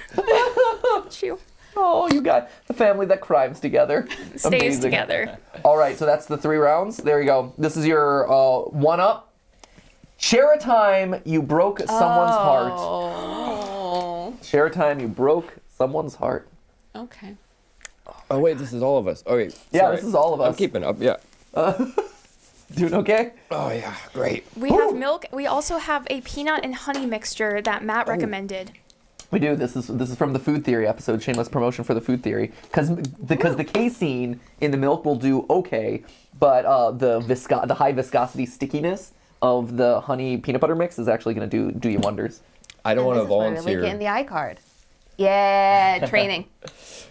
She Oh, you got the family that crimes together. stays Amazing. together. All right, so that's the 3 rounds. There you go. This is your one-up. Share a time you broke someone's heart. Oh. Share a time you broke someone's heart. Okay. Oh wait, this is all of us. Okay. Yeah, sorry. this is all of us. I'm keeping up. Yeah. Doing okay? Oh yeah, great. We have milk. We also have a peanut and honey mixture that Matt recommended. We do. This is from the food theory episode. Shameless promotion for the food theory. Because the casein in the milk will do okay, but the high viscosity stickiness of the honey peanut butter mix is actually going to do you wonders. I don't want to This is where we volunteer. get in the iCard. Yeah, training.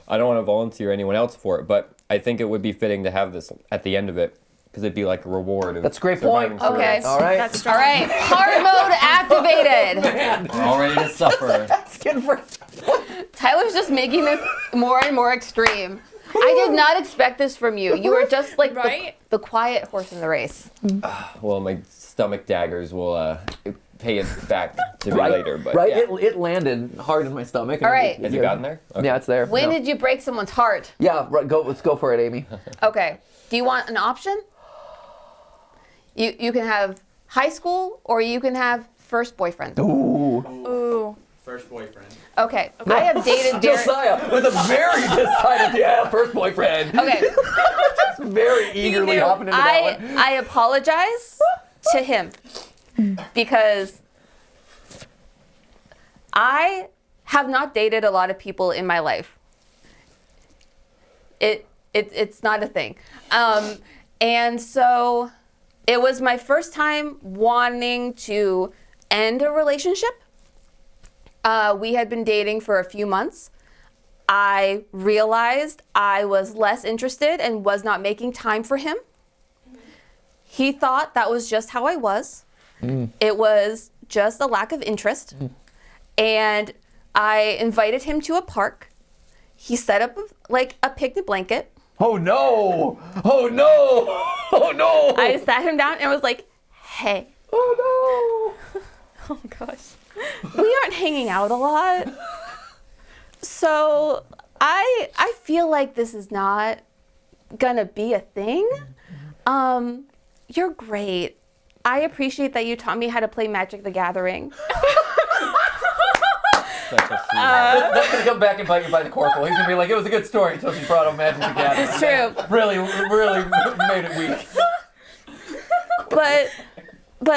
I don't want to volunteer anyone else for it, but I think it would be fitting to have this at the end of it because it'd be like a reward. Of That's a great surviving point. through Okay. it. All right. That's All strong. right, hard mode activated. We're all ready to suffer. Asking for Tyler's just making this more and more extreme. I did not expect this from you. You were just like Right? the quiet horse in the race. Well, my stomach daggers will pay it back to me later. But right. yeah. It landed hard in my stomach. and All right. Has it gotten there? Okay. Yeah, it's there. When No. did you break someone's heart? Yeah, right, let's go for it, Amy. Okay. Do you want an option? You can have high school or you can have first boyfriend. Ooh. Ooh. First boyfriend. Okay. I have dated very. Josiah with a very decided first boyfriend. Okay. Very eagerly knew. hopping into that one. I apologize to him because I have not dated a lot of people in my life. It's not a thing. And so it was my first time wanting to end a relationship. We had been dating for a few months. I realized I was less interested and was not making time for him. He thought that was just how I was. It was just a lack of interest. And I invited him to a park. He set up like a picnic blanket. Oh no! Oh no! Oh no! I sat him down and was like, hey, Oh Oh gosh. we aren't hanging out a lot. So I feel like this is not gonna be a thing. You're great. I appreciate that you taught me how to play Magic the Gathering. Such a sweet. That's gonna come back and bite you by the corporal. He's gonna be like, it was a good story until she brought up Magic the Gathering. It's true. Really made it weak. But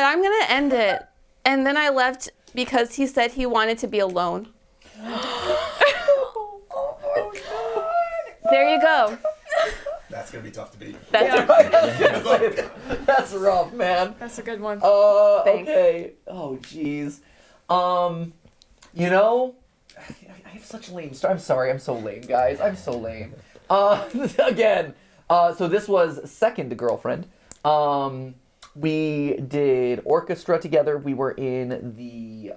I'm gonna end it. And then I left because he said he wanted to be alone. There you go. That's gonna be tough to beat. That's rough, man. That's a good one. Thanks. Okay. Oh, jeez. You know, I have such lame story. I'm sorry, I'm so lame, guys. I'm so lame. Again, so this was second girlfriend. We did orchestra together. We were in the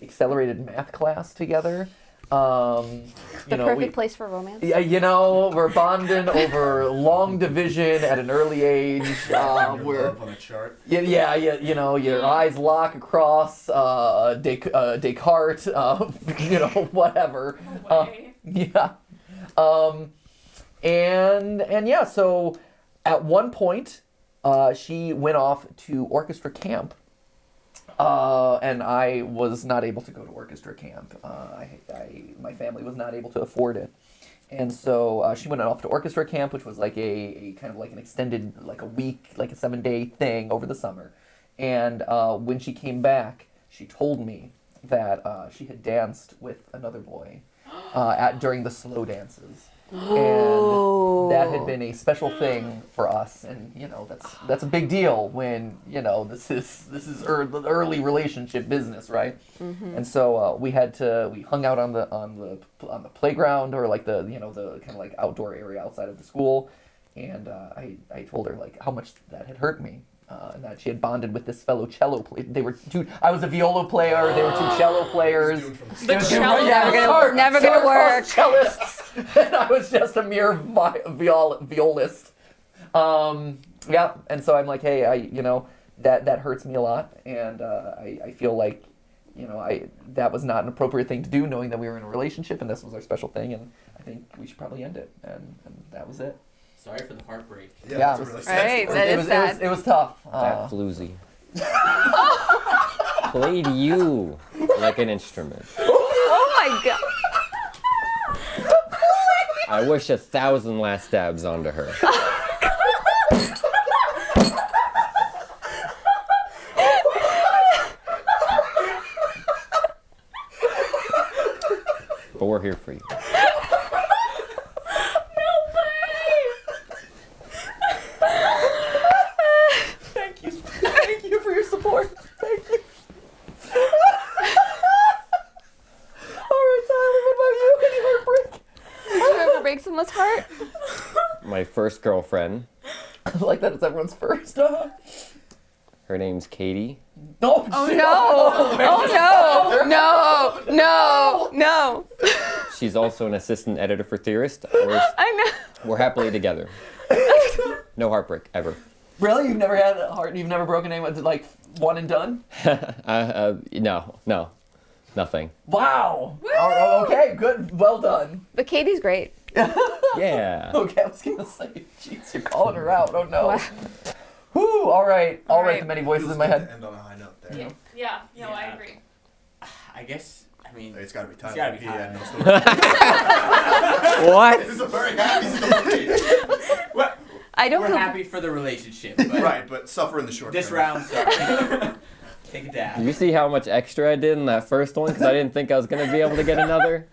accelerated math class together. The perfect place for romance. Yeah, you know, we're bonding over long division at an early age. Your love on a chart. Yeah, you know, your eyes lock across Descartes, you know, whatever. No way. Yeah. And yeah, so at one point, she went off to orchestra camp. And I was not able to go to orchestra camp. My family was not able to afford it. And so she went off to orchestra camp, which was like a kind of like an extended, like a week, like a 7-day thing over the summer. And when she came back, she told me that she had danced with another boy during the slow dances. And that had been a special thing for us, and you know that's a big deal when you know this is early relationship business, right? And so we hung out on the playground, or like the kind of like outdoor area outside of the school, and I told her like how much that had hurt me. And that she had bonded with this fellow cello player. I was a viola player. They were two cello players. The cello. Never gonna work. Cellists, and I was just a mere violist. Yeah, and so I'm like, hey, that hurts me a lot, and I feel like, that was not an appropriate thing to do, knowing that we were in a relationship and this was our special thing, and I think we should probably end it, and that was it. Sorry for the heartbreak. Yeah. That's a really sad Right, story. that is sad. It was tough. That floozy. Played you like an instrument. Oh my god. I wish 1,000 last stabs onto her. But we're here for you. Thank you for your support. Thank you. All right, Tyler, what about you? Any heartbreak? Did you ever break someone's heart? My first girlfriend, I like that it's everyone's first. her name's Katie. Oh, shit. No. She's also an assistant editor for Theorist. I know. We're happily together. No heartbreak, ever. Really? You've never had a heart? You've never broken anyone, like, one and done? No, nothing. Wow. Oh, okay, good. Well done. But Katie's great. Yeah. Okay, I was going to say, jeez, you're calling her out. Oh, no. Wow. Whew, all right. All All right, right. the many voices Feels in my good head. to end on a high note there. Yeah. No, I Yeah. agree. I guess. I mean, It's gotta be Tyler. gotta be He had Tyler. no story. What? This is a very happy story. well, I don't we're feel happy for the relationship, but Right, but suffer in the short this term. round, sorry. Take a dab. You see how much extra I did in that first one? Because I didn't think I was going to be able to get another.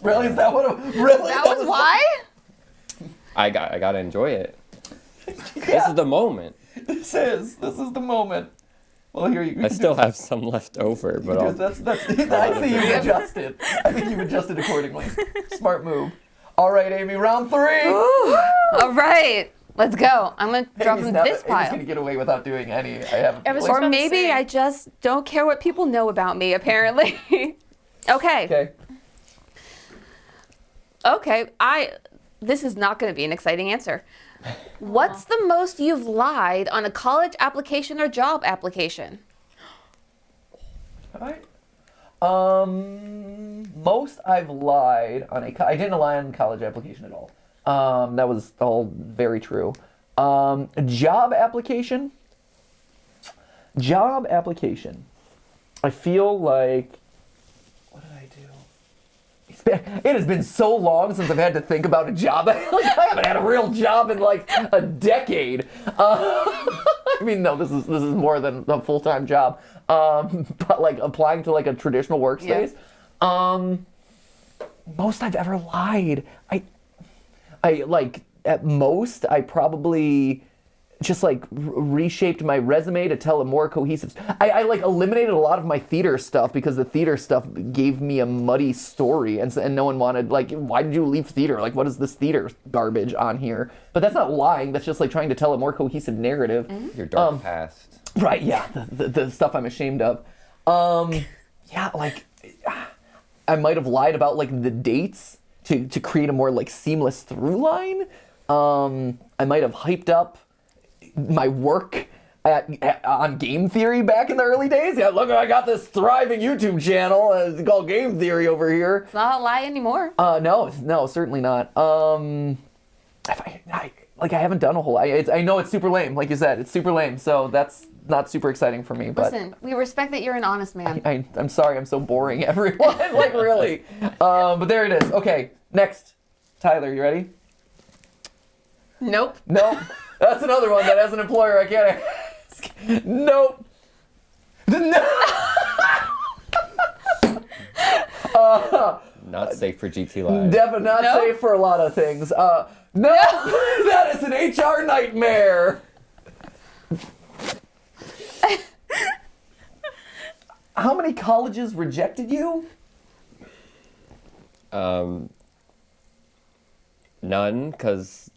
Really? Is that what really? that was why? I got to enjoy it. This is the moment. This is the moment. Well, here you I still have some left over, but I'll, that's I see you've adjusted. I think you've adjusted accordingly. Smart move. All right, Amy, round 3. Ooh. All right, let's go. I'm gonna draw from this Amy's pile. gonna get away without doing any. I haven't. I was Or about to maybe say. I just don't care what people know about me, apparently. Okay. Okay. This is not going to be an exciting answer. What's the most you've lied on a college application or job application? Have I? Most I've lied on I didn't lie on college application at all. That was all very true. Job application. I feel like, what did I do? It has been so long since I've had to think about a job. I haven't had a real job in like a decade. I mean, no, this is more than a full-time job. But like applying to like a traditional workspace. Most I've ever lied. I like at most I probably just like reshaped my resume to tell a more cohesive. I like eliminated a lot of my theater stuff because the theater stuff gave me a muddy story, and no one wanted, like, why did you leave theater? Like, what is this theater garbage on here? But that's not lying. That's just like trying to tell a more cohesive narrative. your dark past. Right? Yeah, the stuff I'm ashamed of. Yeah, like I might have lied about like the dates to create a more like seamless through line. I might have hyped up my work on game theory back in the early days. Yeah, look, I got this thriving YouTube channel. It's called Game Theory over here. It's not a lie anymore. No, certainly not. I haven't done a whole lot. I know it's super lame, like you said. It's super lame, so that's not super exciting for me. But Listen, we respect that you're an honest man. I'm sorry, I'm so boring, everyone. Like, really. But there it is. Okay, next. Tyler, you ready? Nope. Nope. That's another one that as an employer I can't ask. Nope. Not safe for GTLive. Definitely not Nope. safe for a lot of things. No, that is an HR nightmare. How many colleges rejected you? None, because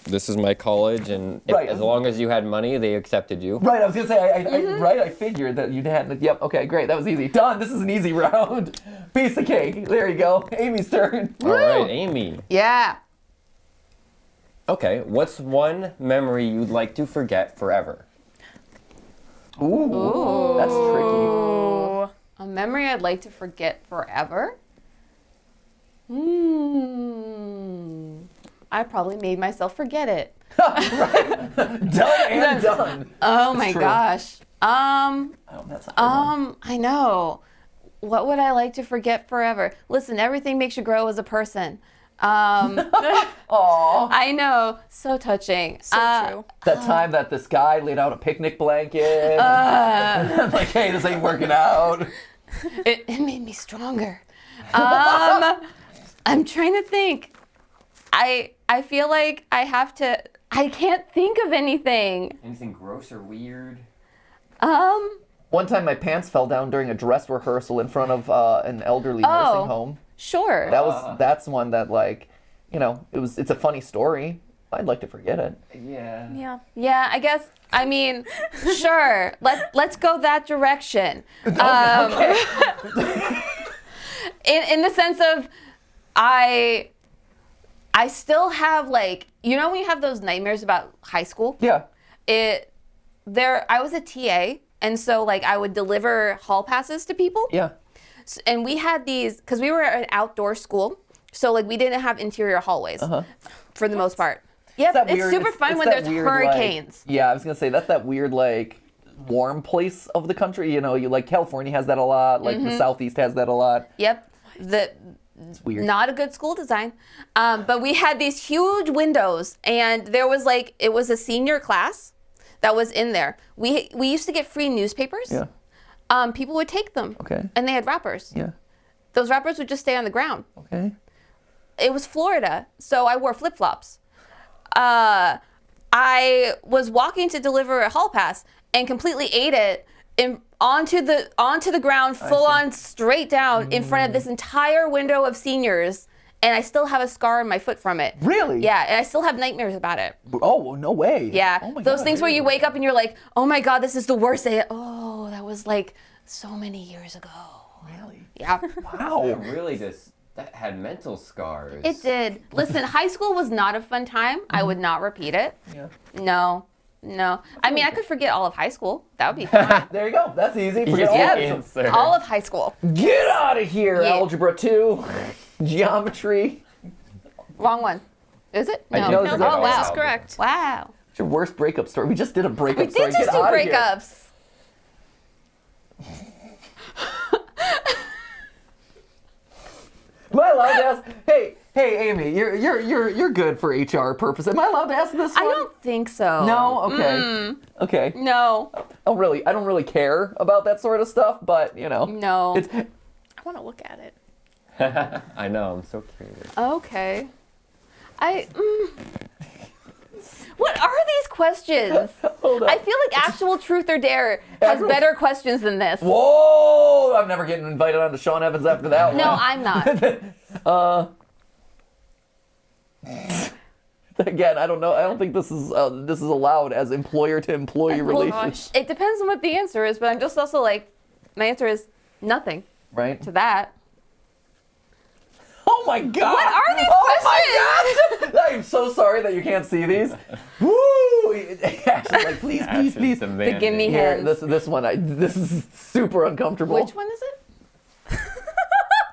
this is my college, and Right. as long as you had money, they accepted you. Right, I was gonna say, I figured that you'd had, yep, okay, great, that was easy. Done, this is an easy round. Piece of cake, there you go. Amy's turn. All right, Amy. Yeah. Okay, what's one memory you'd like to forget forever? Ooh, that's tricky. Ooh. A memory I'd like to forget forever? I probably made myself forget it. Done and done. Oh my true. gosh. Oh, that's a hard one. I know. What would I like to forget forever? Listen, everything makes you grow as a person. Aw. I know. So touching. So true. That time that this guy laid out a picnic blanket. And I'm like, hey, this ain't working out. It made me stronger. I'm trying to think. I feel like I can't think of anything. Anything gross or weird? One time my pants fell down during a dress rehearsal in front of an elderly nursing home. Sure. That's one that, like, you know, it's a funny story. I'd like to forget it. Yeah. Yeah. Yeah, I guess. I mean, sure. Let's go that direction. In the sense of, I still have, like, you know when you have those nightmares about high school? Yeah. I was a TA, and so like I would deliver hall passes to people. Yeah. And we had these because we were an outdoor school, so like we didn't have interior hallways for the most part. Yep, That it's weird- super fun when that there's weird, hurricanes. Like, yeah, I was gonna say that's that weird, like, warm place of the country. You know, you like California has that a lot. Like the Southeast has that a lot. Yep, It's weird. not a good school design. But we had these huge windows, and there was like it was a senior class that was in there. We used to get free newspapers. Yeah. People would take them. Okay. And they had wrappers. Yeah. Those wrappers would just stay on the ground. Okay. It was Florida, so I wore flip-flops. I was walking to deliver a hall pass and completely ate it onto the ground, full on straight down in front of this entire window of seniors, and I still have a scar on my foot from it. Really? Yeah, and I still have nightmares about it. Oh, well, no way. Yeah, Oh my those God, things where really? you wake up and you're like, oh my God, this is the worst day. Oh, that was like so many years ago. Really? Yeah. Wow. That really that had mental scars. It did. Listen, high school was not a fun time. I would not repeat it. Yeah. No. I mean, I could forget all of high school. That would be fun. There you go. That's easy. Forget Easy all of it. answer. All of high school. Get out of here, Yeah. Algebra 2, Geometry. Wrong one. Is it? I No. did No, Oh, this is forget all This wow. is about correct. Wow. What's your worst breakup story? We just did a breakup We story. did just Get do out of here. breakups. Am I allowed to ask? Hey, Amy, you're good for HR purposes. Am I allowed to ask this one? I don't think so. No. Okay. Okay. No. I don't really care about that sort of stuff, but you know. No. It's I want to look at it. I know, I'm so curious. Okay. What are these questions? Hold on. I feel like actual truth or dare has Everyone- better questions than this. Whoa! I'm never getting invited on to Sean Evans after that one. No, I'm not. Again, I don't know. I don't think this is allowed as employer to employee Well, relations, it depends on what the answer is, but I'm just also like, my answer is nothing right? to that. Oh my God! What are these Oh my God! I am so sorry that you can't see these. Woo! Ashley's like, please, please, please. Demanding. give me Here, hands. this one. This is super uncomfortable. Which one is it?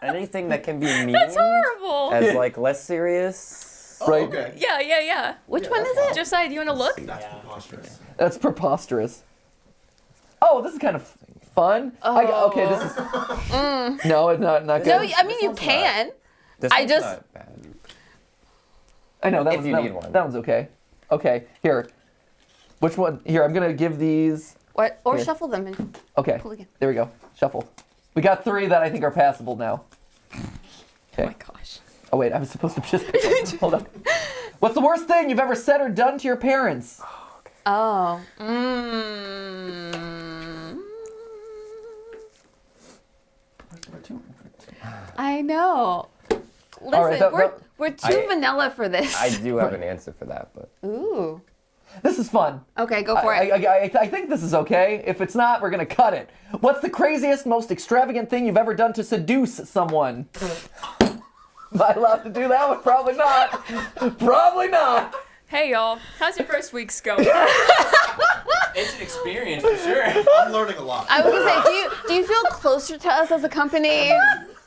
Anything that can be mean That's horrible. as like less serious. Right? Okay. Yeah. Which one is it? Josiah, do you want to look? That's preposterous. That's preposterous. Oh, this is kind of fun. Okay, this is. No, it's not good. No, I mean This you one's can. This I one's just- not bad. I know that If one's, you that, need one. that one's okay. Okay, here. Which one? Here, I'm gonna give these. What? Or Here. shuffle them and Okay. pull again. There we go. Shuffle. We got 3 that I think are passable now. Oh Okay. my gosh. Oh wait, I was supposed to just pick one. Hold on. What's the worst thing you've ever said or done to your parents? Oh. I know. Listen, All right, we're too vanilla for this. I do have an answer for that, but Ooh. This is fun. Okay, go for it. I think this is okay. If it's not, we're gonna cut it. What's the craziest, most extravagant thing you've ever done to seduce someone? Am I allowed to do that one? Probably not. Probably not. Hey y'all, how's your first week's going? It's an experience for sure. I'm learning a lot. I was gonna say, do you feel closer to us as a company?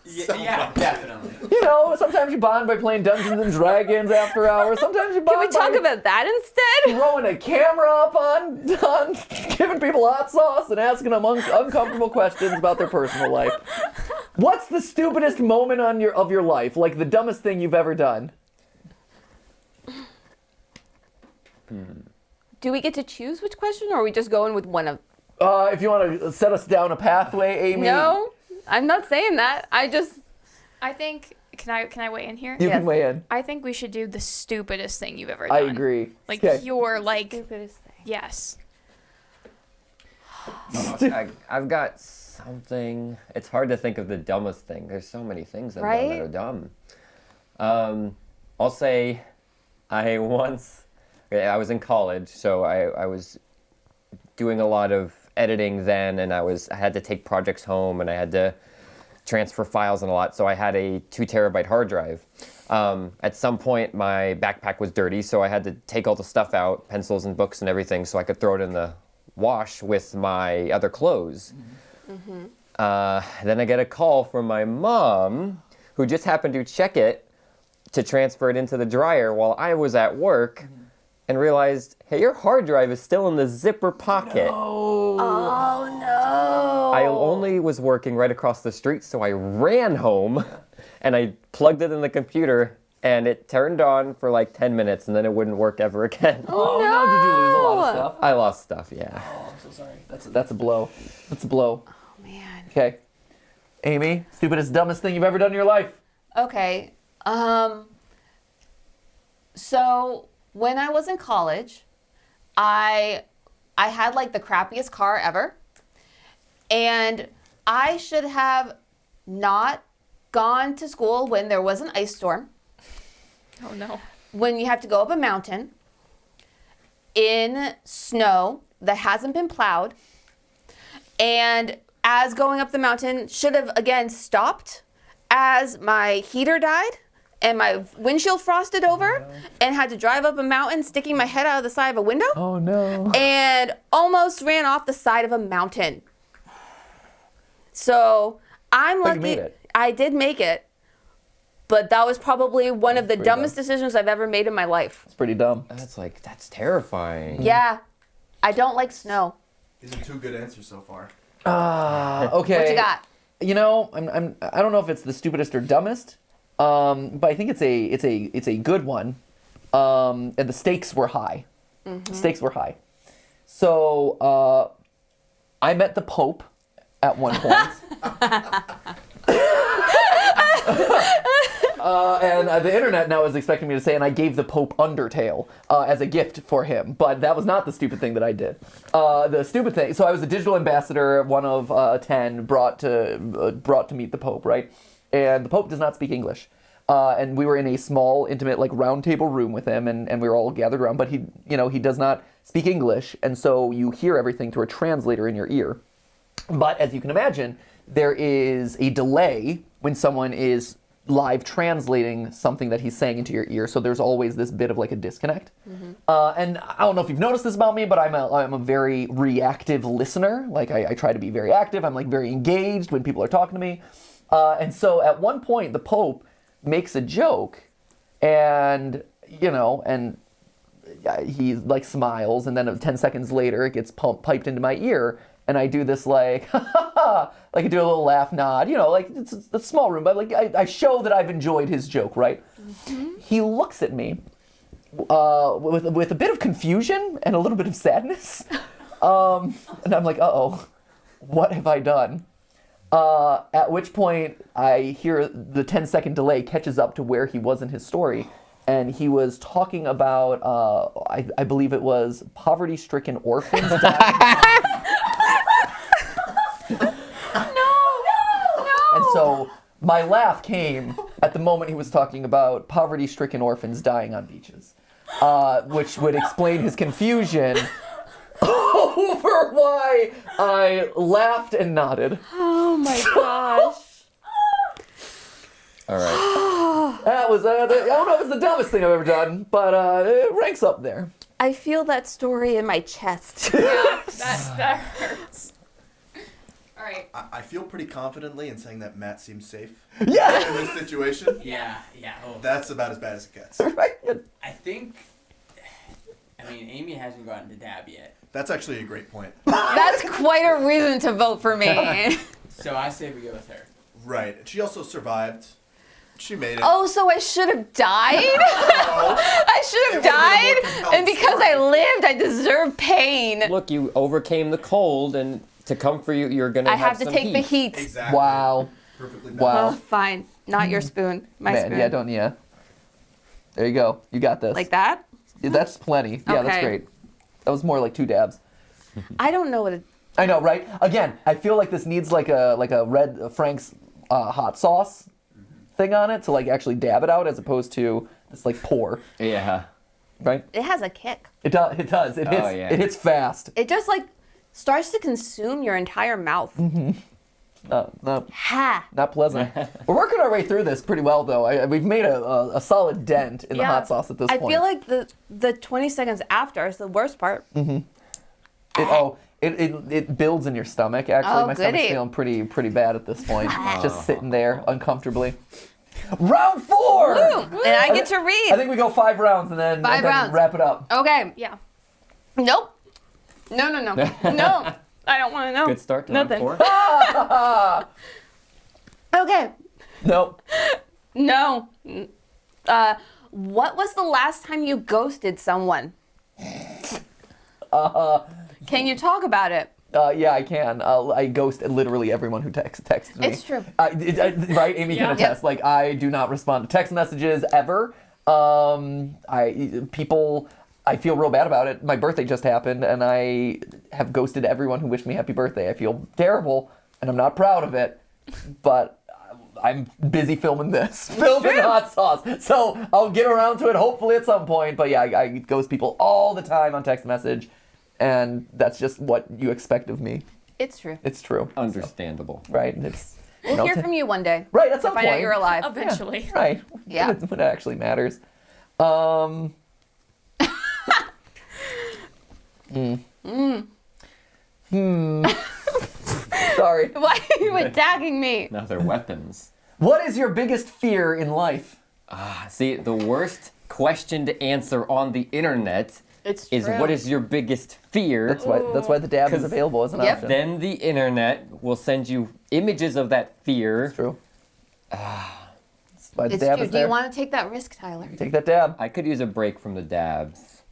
Yeah, definitely. You know, sometimes you bond by playing Dungeons and Dragons after hours. Sometimes you bond Can we talk by about that instead? throwing a camera up on giving people hot sauce and asking them uncomfortable questions about their personal life. What's the stupidest moment of your life? Like the dumbest thing you've ever done? Do we get to choose which question, or are we just going with one of? If you want to set us down a pathway, Amy. No, I'm not saying that. I think can I weigh in here? You Yes. can weigh in. I think we should do the stupidest thing you've ever done. I agree. Like Okay. pure like Stupidest thing. yes. I've got something. It's hard to think of the dumbest thing. There's so many things I've done Right? that are dumb. I'll say I was in college, so I was doing a lot of editing then, and I had to take projects home, and I had to transfer files and a lot, so I had a 2 terabyte hard drive. At some point, my backpack was dirty, so I had to take all the stuff out, pencils and books and everything, so I could throw it in the wash with my other clothes. Then I get a call from my mom, who just happened to check it to transfer it into the dryer while I was at work, and realized, hey, your hard drive is still in the zipper pocket. Oh no! I only was working right across the street, so I ran home and I plugged it in the computer, and it turned on for like 10 minutes, and then it wouldn't work ever again. Oh no! Did you lose a lot of stuff? I lost stuff, yeah. Oh, I'm so sorry. That's a blow. That's a blow. Oh man. Okay. Amy, stupidest, dumbest thing you've ever done in your life? Okay. So when I was in college, I had like the crappiest car ever, And I should have not gone to school when there was an ice storm, Oh no. when you have to go up a mountain in snow that hasn't been plowed, and as going up the mountain should have again stopped as my heater died and my windshield frosted over and had to drive up a mountain sticking my head out of the side of a window Oh no. and almost ran off the side of a mountain. So I'm But lucky. you made it. I did make it, but that was probably one of the pretty dumbest decisions I've ever made in my life. It's pretty dumb. That's terrifying. Yeah, I don't like snow. These are two good answers so far. Okay. What you got? You know, I don't know if it's the stupidest or dumbest, but I think it's a good one. And the stakes were high. Mm-hmm. Stakes were high. So I met the Pope at one point. And the internet now is expecting me to say, and I gave the Pope Undertale as a gift for him. But that was not the stupid thing that I did. The stupid thing, so I was a digital ambassador, one of 10 brought to meet the Pope, right? And the Pope does not speak English. And we were in a small, intimate, like round table room with him, and we were all gathered around. But he does not speak English, and so you hear everything through a translator in your ear. But as you can imagine, there is a delay when someone is live translating something that he's saying into your ear. So there's always this bit of like a disconnect. And I don't know if you've noticed this about me, but I'm a very reactive listener. Like I try to be very active. I'm like very engaged when people are talking to me. And so at one point, the Pope makes a joke, and he like smiles, and then 10 seconds later, it gets piped into my ear. And I do this like, ha ha ha, like I do a little laugh nod, like it's a small room, but like I show that I've enjoyed his joke, right? Mm-hmm. He looks at me with a bit of confusion and a little bit of sadness. And I'm like, uh-oh, what have I done? At which point I hear the 10-second delay catches up to where he was in his story. And he was talking about, I believe it was poverty-stricken orphans dying. And so my laugh came at the moment he was talking about poverty-stricken orphans dying on beaches, which would explain his confusion over why I laughed and nodded. Oh my gosh. All right. That was, I don't know if it's the dumbest thing I've ever done, but it ranks up there. I feel that story in my chest. Yeah, that hurts. All right. I feel pretty confidently in saying that Matt seems safe Yeah! in this situation. Yeah. Oh. That's about as bad as it gets. Right? I think. I mean, Amy hasn't gotten to dab yet, That's actually a great point. That's quite a reason to vote for me. so I say we go with her. Right. She also survived. She made it. Oh, so I should have died? No. I should have It would've been a more died? compelling And because story. I lived, I deserve pain. Look, you overcame the cold, and to comfort you, you're gonna I have to some take the heat. Exactly. Wow. Perfectly Oh, Wow. fine. Not your spoon. My Man, spoon. yeah. There you go. You got this. Like that? Yeah, that's plenty. Yeah, that's Okay. great. That was more like 2 dabs. I don't know what it... I know, right? Again, I feel like this needs like a red Frank's hot sauce thing on it to like actually dab it out as opposed to this like pour, Yeah. right? It has a kick. It does. It does. It hits. Oh, yeah. It hits fast. It just like starts to consume your entire mouth. Ha! Not pleasant. We're working our way through this pretty well, though. We've made a solid dent in the hot sauce at this I point. feel like the 20 seconds after is the worst part. It builds in your stomach. Actually, Oh, my stomach's goody. feeling pretty bad at this point. Just sitting there uncomfortably. Round 4. Woo! And I get to read. I think we go 5 rounds and then, 5 rounds. wrap it up. Okay. Yeah. Nope. No. No. I don't want to know. Good start to round Nothing. 4. Okay. Nope. No. What was the last time you ghosted someone? Can you talk about it? Yeah, I can. I ghost literally everyone who texts me. It's true. Right? Amy can Yeah. attest. Like, I do not respond to text messages ever. I feel real bad about it. My birthday just happened, and I have ghosted everyone who wished me happy birthday. I feel terrible, and I'm not proud of it, but I'm busy filming hot sauce. So I'll get around to it hopefully at some point. But yeah, I ghost people all the time on text message, and that's just what you expect of me. It's true. It's true. Understandable. So, right? It's We'll hear from you one day. Right, at some to find point. out you're alive. Eventually. Yeah, right. Yeah. When it actually matters. Sorry. Why are you attacking me? Now they're weapons. What is your biggest fear in life? See, the worst question to answer on the internet It's is true. what is your biggest fear? That's why the dab is 'Cause- available as an Yep. option. Then the internet will send you images of that fear. It's true. That's why the It's dab true. is Do you there. want to take that risk, Tyler? Take that dab. I could use a break from the dabs.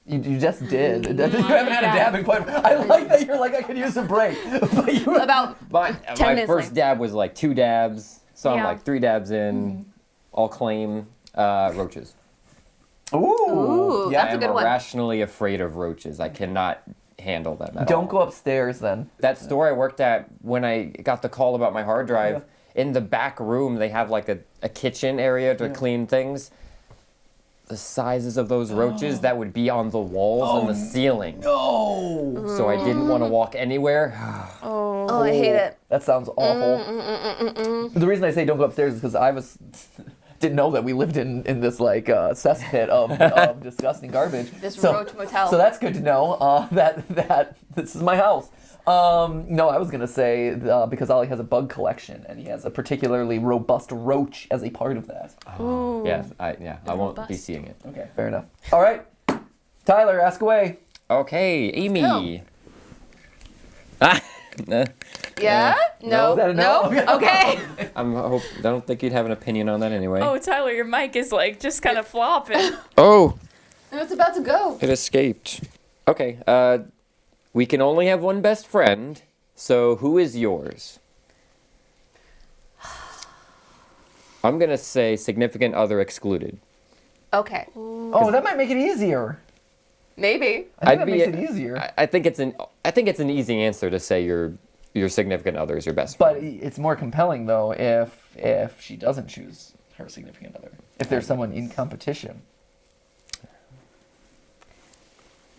You just did. You haven't had a dab in quite. I like that you're like I could use a break, but you. About My 10 minutes first later. dab was like 2 dabs, so I'm Yeah. like 3 dabs in. I'll claim roaches. Ooh, yeah. that's a I'm good one. irrationally afraid of roaches. I cannot handle them at Don't all. go upstairs then. That store I worked at, when I got the call about my hard drive, in the back room they have like a kitchen area to clean things. The sizes of those roaches that would be on the walls and the ceiling. No. So I didn't want to walk anywhere. Oh, I hate it. That sounds awful. The reason I say don't go upstairs is because I didn't know that we lived in this like cesspit of disgusting garbage. This roach motel. So that's good to know. That this is my house. No, I was gonna say because Ollie has a bug collection and he has a particularly robust roach as a part of that. Ooh. Yeah, I won't be robust. seeing it. Okay, fair enough. All right, Tyler, ask away. Okay, Amy. Yeah? No. Is that a no? Okay. I don't think you'd have an opinion on that anyway. Oh, Tyler, your mic is like just kind of flopping. Oh, It's about to go. it escaped. Okay, we can only have one best friend, so who is yours? I'm gonna say significant other excluded. Okay. Oh, that might make it easier. Maybe. I think I'd that be- makes it easier. I think it's an easy answer to say your significant other is your best But friend. it's more compelling though if she doesn't choose her significant other. If there's someone in competition.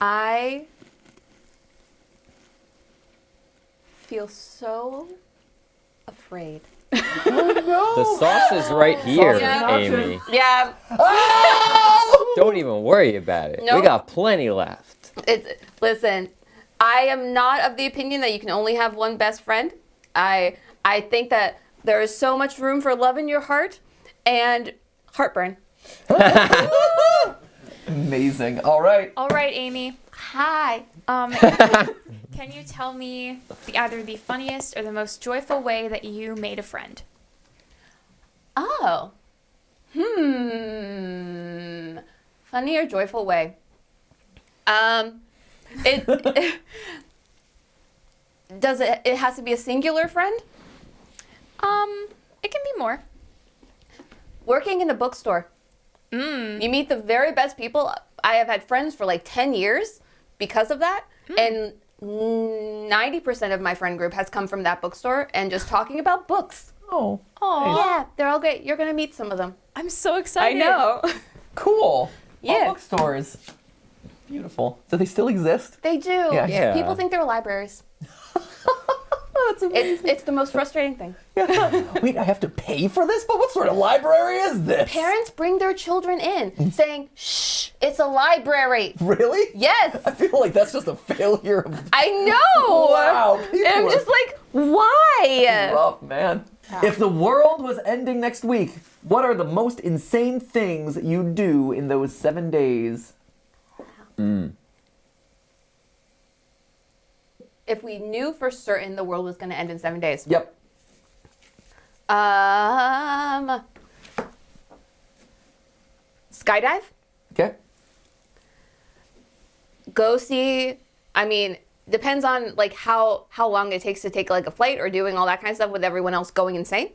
I feel so afraid. The sauce is right here, Sauce is an option. Amy. Yeah. Don't even worry about it. We Nope. got plenty left. Listen, I am not of the opinion that you can only have one best friend. I think that there is so much room for love in your heart and heartburn. Amazing. All right. All right, Amy. Hi. Can you tell me either the funniest or the most joyful way that you made a friend? Oh. Funny or joyful way? It does it has to be a singular friend? It can be more. Working in a bookstore. You meet the very best people. I have had friends for like 10 years because of that. And 90% of my friend group has come from that bookstore and just talking about books. Oh. Aw, Yeah, they're all great. You're going to meet some of them. I'm so I excited. know. Cool. Yeah. All bookstores. Beautiful. Do they still exist? They do. Yeah. People think they're libraries. Oh, that's amazing. It's the most frustrating thing. Wait, I have to pay for this? But what sort of library is this? Parents bring their children in saying, shh, it's a library. Really? Yes, I feel like that's just a failure of I know. Wow, And people I'm are- just like, why? rough, man. If the world was ending next week, what are the most insane things you do in those 7 days? If we knew for certain the world was going to end in 7 days. Yep. Skydive? Okay. Go see, I mean, depends on like how long it takes to take like a flight or doing all that kind of stuff with everyone else going insane.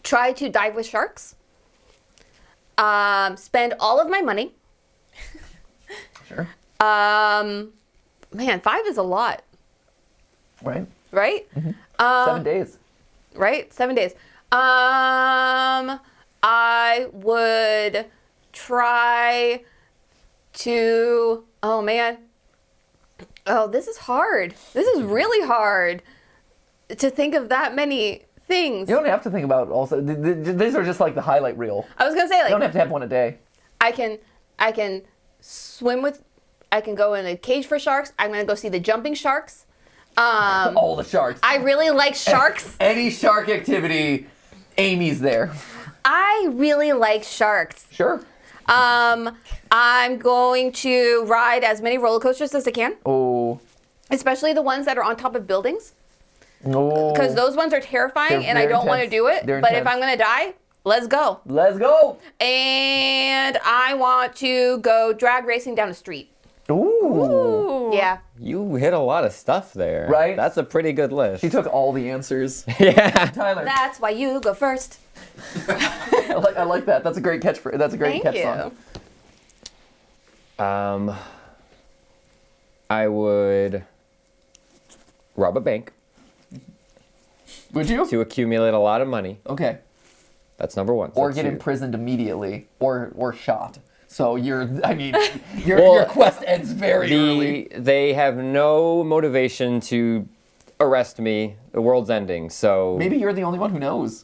Try to dive with sharks. Spend all of my money. Sure. Man, 5 is a lot, Right? right? 7 days. Right? 7 days. I would try to. Oh man. Oh, this is hard. This is really hard to think of that many things. You don't have to think about also. These are just like the highlight reel. I was gonna say You don't like have to have one a day. I can swim with. I can go in a cage for sharks. I'm gonna go see the jumping sharks. All the sharks. I really like sharks. Any shark activity, Amy's there. I really like sharks. Sure. I'm going to ride as many roller coasters as I can, Oh. especially the ones that are on top of buildings, No. because those ones are terrifying They're and I very don't want to intense. do it. They're But if intense. I'm gonna die, let's go. Let's go. And I want to go drag racing down the street. Ooh. Ooh. Yeah. You hit a lot of stuff there. Right? That's a pretty good list. She took all the answers. Yeah. Tyler. That's why you go first. I like that. That's a great catch. That's a great Thank catch you. song. I would rob a bank Would you? to accumulate a lot of money. Okay. That's number one. Or That's get two. imprisoned immediately, or shot. So your Well, quest ends very early. They have no motivation to arrest me. The world's ending, so Maybe you're the only one who knows.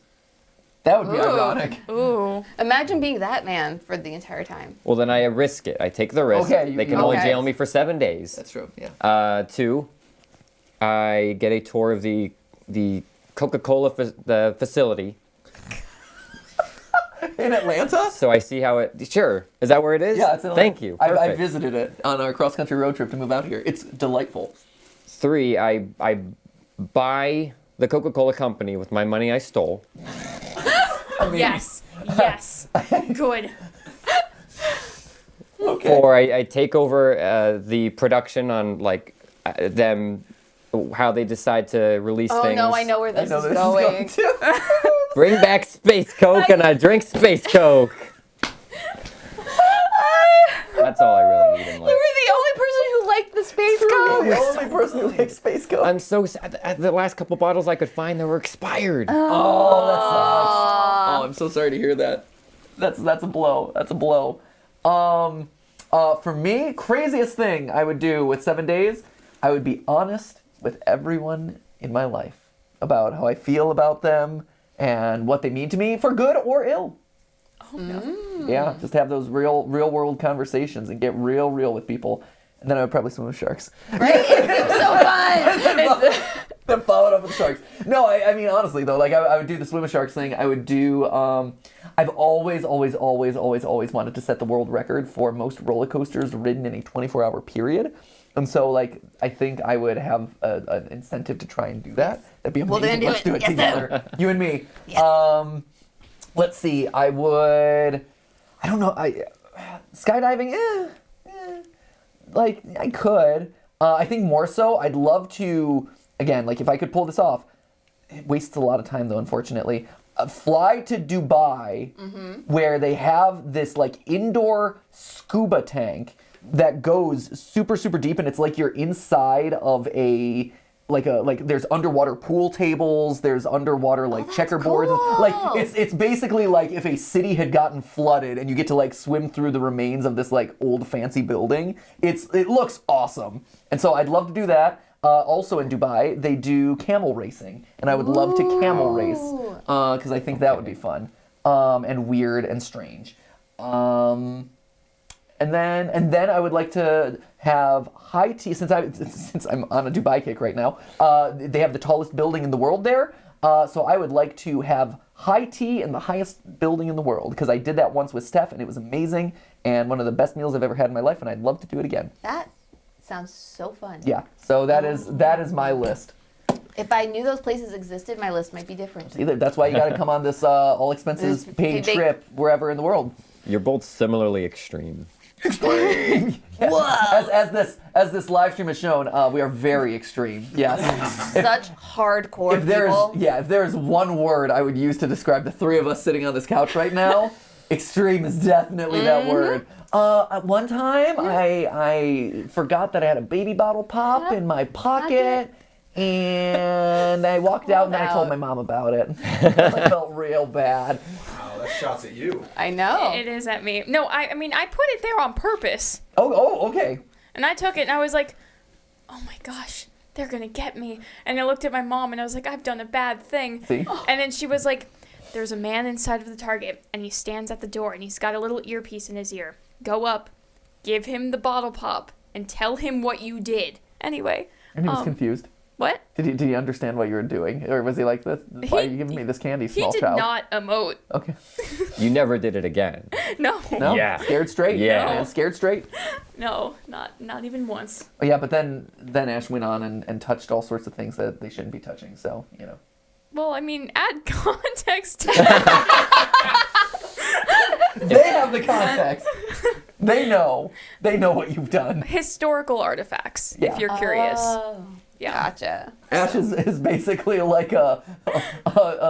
That would be Ooh. ironic. Ooh. Imagine being that man for the entire time. well then I risk it. I take the risk. Okay, they can only okay. jail me for 7 days. That's true. Yeah. 2, I get a tour of the Coca-Cola the facility, In Atlanta? so I see how it. Sure, is that where it is? Yeah, it's in Atlanta. Thank you. I Perfect. visited it on our cross-country road trip to move out here. It's delightful. 3, I buy the Coca-Cola company with my money I stole. Yes. Yes. Good. Okay. 4, I take over the production on like them, how they decide to release Oh things. no, I know where I this know is this going. is going too. Bring back Space Coke and I drink Space Coke. That's all I really need in You life. were the only person who liked the space The Coke. only person who likes Space Coke. I'm so sad. The last couple bottles I could find, they were expired. Oh, that sucks. Oh, I'm so sorry to hear that. That's a blow. That's a blow. For me, craziest thing I would do with 7 days, I would be honest with everyone in my life about how I feel about them and what they mean to me for good or ill. Oh no. Yeah, just have those real world conversations and get real with people. And then I would probably swim with sharks. Right? It's so fun. Then followed up with sharks. No, I mean honestly though, like I would do the swim with sharks thing. I would do. I've always wanted to set the world record for most roller coasters ridden in a 24-hour period, and so like I think I would have an incentive to try and do that. That'd be amazing. Well, then do Let's it. do it Yes, together, you and me. Let's see. I would. I don't know. Skydiving. Like I could. I think more so. I'd love to. Again, like if I could pull this off, it wastes a lot of time though, unfortunately. Fly to Dubai, where they have this like indoor scuba tank that goes super deep, and it's like you're inside of a like there's underwater pool tables, there's underwater like checkerboards. cool. Like it's basically like if a city had gotten flooded and you get to like swim through the remains of this like old fancy building. It looks awesome, and so I'd love to do that. Also in Dubai, they do camel racing, and I would love to camel race because I think that would be fun and weird and strange. And then I would like to have high tea since I'm on a Dubai kick right now. They have the tallest building in the world there, so I would like to have high tea in the highest building in the world because I did that once with Steph and it was amazing and one of the best meals I've ever had in my life, and I'd love to do it again. That sounds so fun. Yeah, so that is my list. If I knew those places existed, my list might be different. That's why you got to come on this all expenses paid Big- trip wherever in the world. You're both similarly extreme. As this live stream has shown, we are very extreme. Yes. Such hardcore people. If there's one word I would use to describe the three of us sitting on this couch right now, extreme is definitely that word. One time I forgot that I had a baby bottle pop in my pocket. And I walked out and then I told my mom about it. I felt real bad. Wow, that shot's at you. I know. It is at me. No, I mean, I put it there on purpose. Oh, okay. And I took it and I was like, oh my gosh, they're going to get me. And I looked at my mom and I was like, I've done a bad thing. See? And then she was like, there's a man inside of the Target and he stands at the door and he's got a little earpiece in his ear. Go up, give him the bottle pop, and tell him what you did. Anyway. And he was confused. What? Did he understand what you were doing? Or was he like, why are you giving me this candy, small He did child? not emote. Okay. You never did it again. No. No? Yeah. Scared straight? Yeah. Man, scared straight? No, not even once. Oh, yeah, but then Ash went on and touched all sorts of things that they shouldn't be touching, so, you know. Well, I mean, add context. They have the context. They know what you've done. Historical artifacts, Yeah. if you're curious. Yeah. Gotcha. Ash is basically like a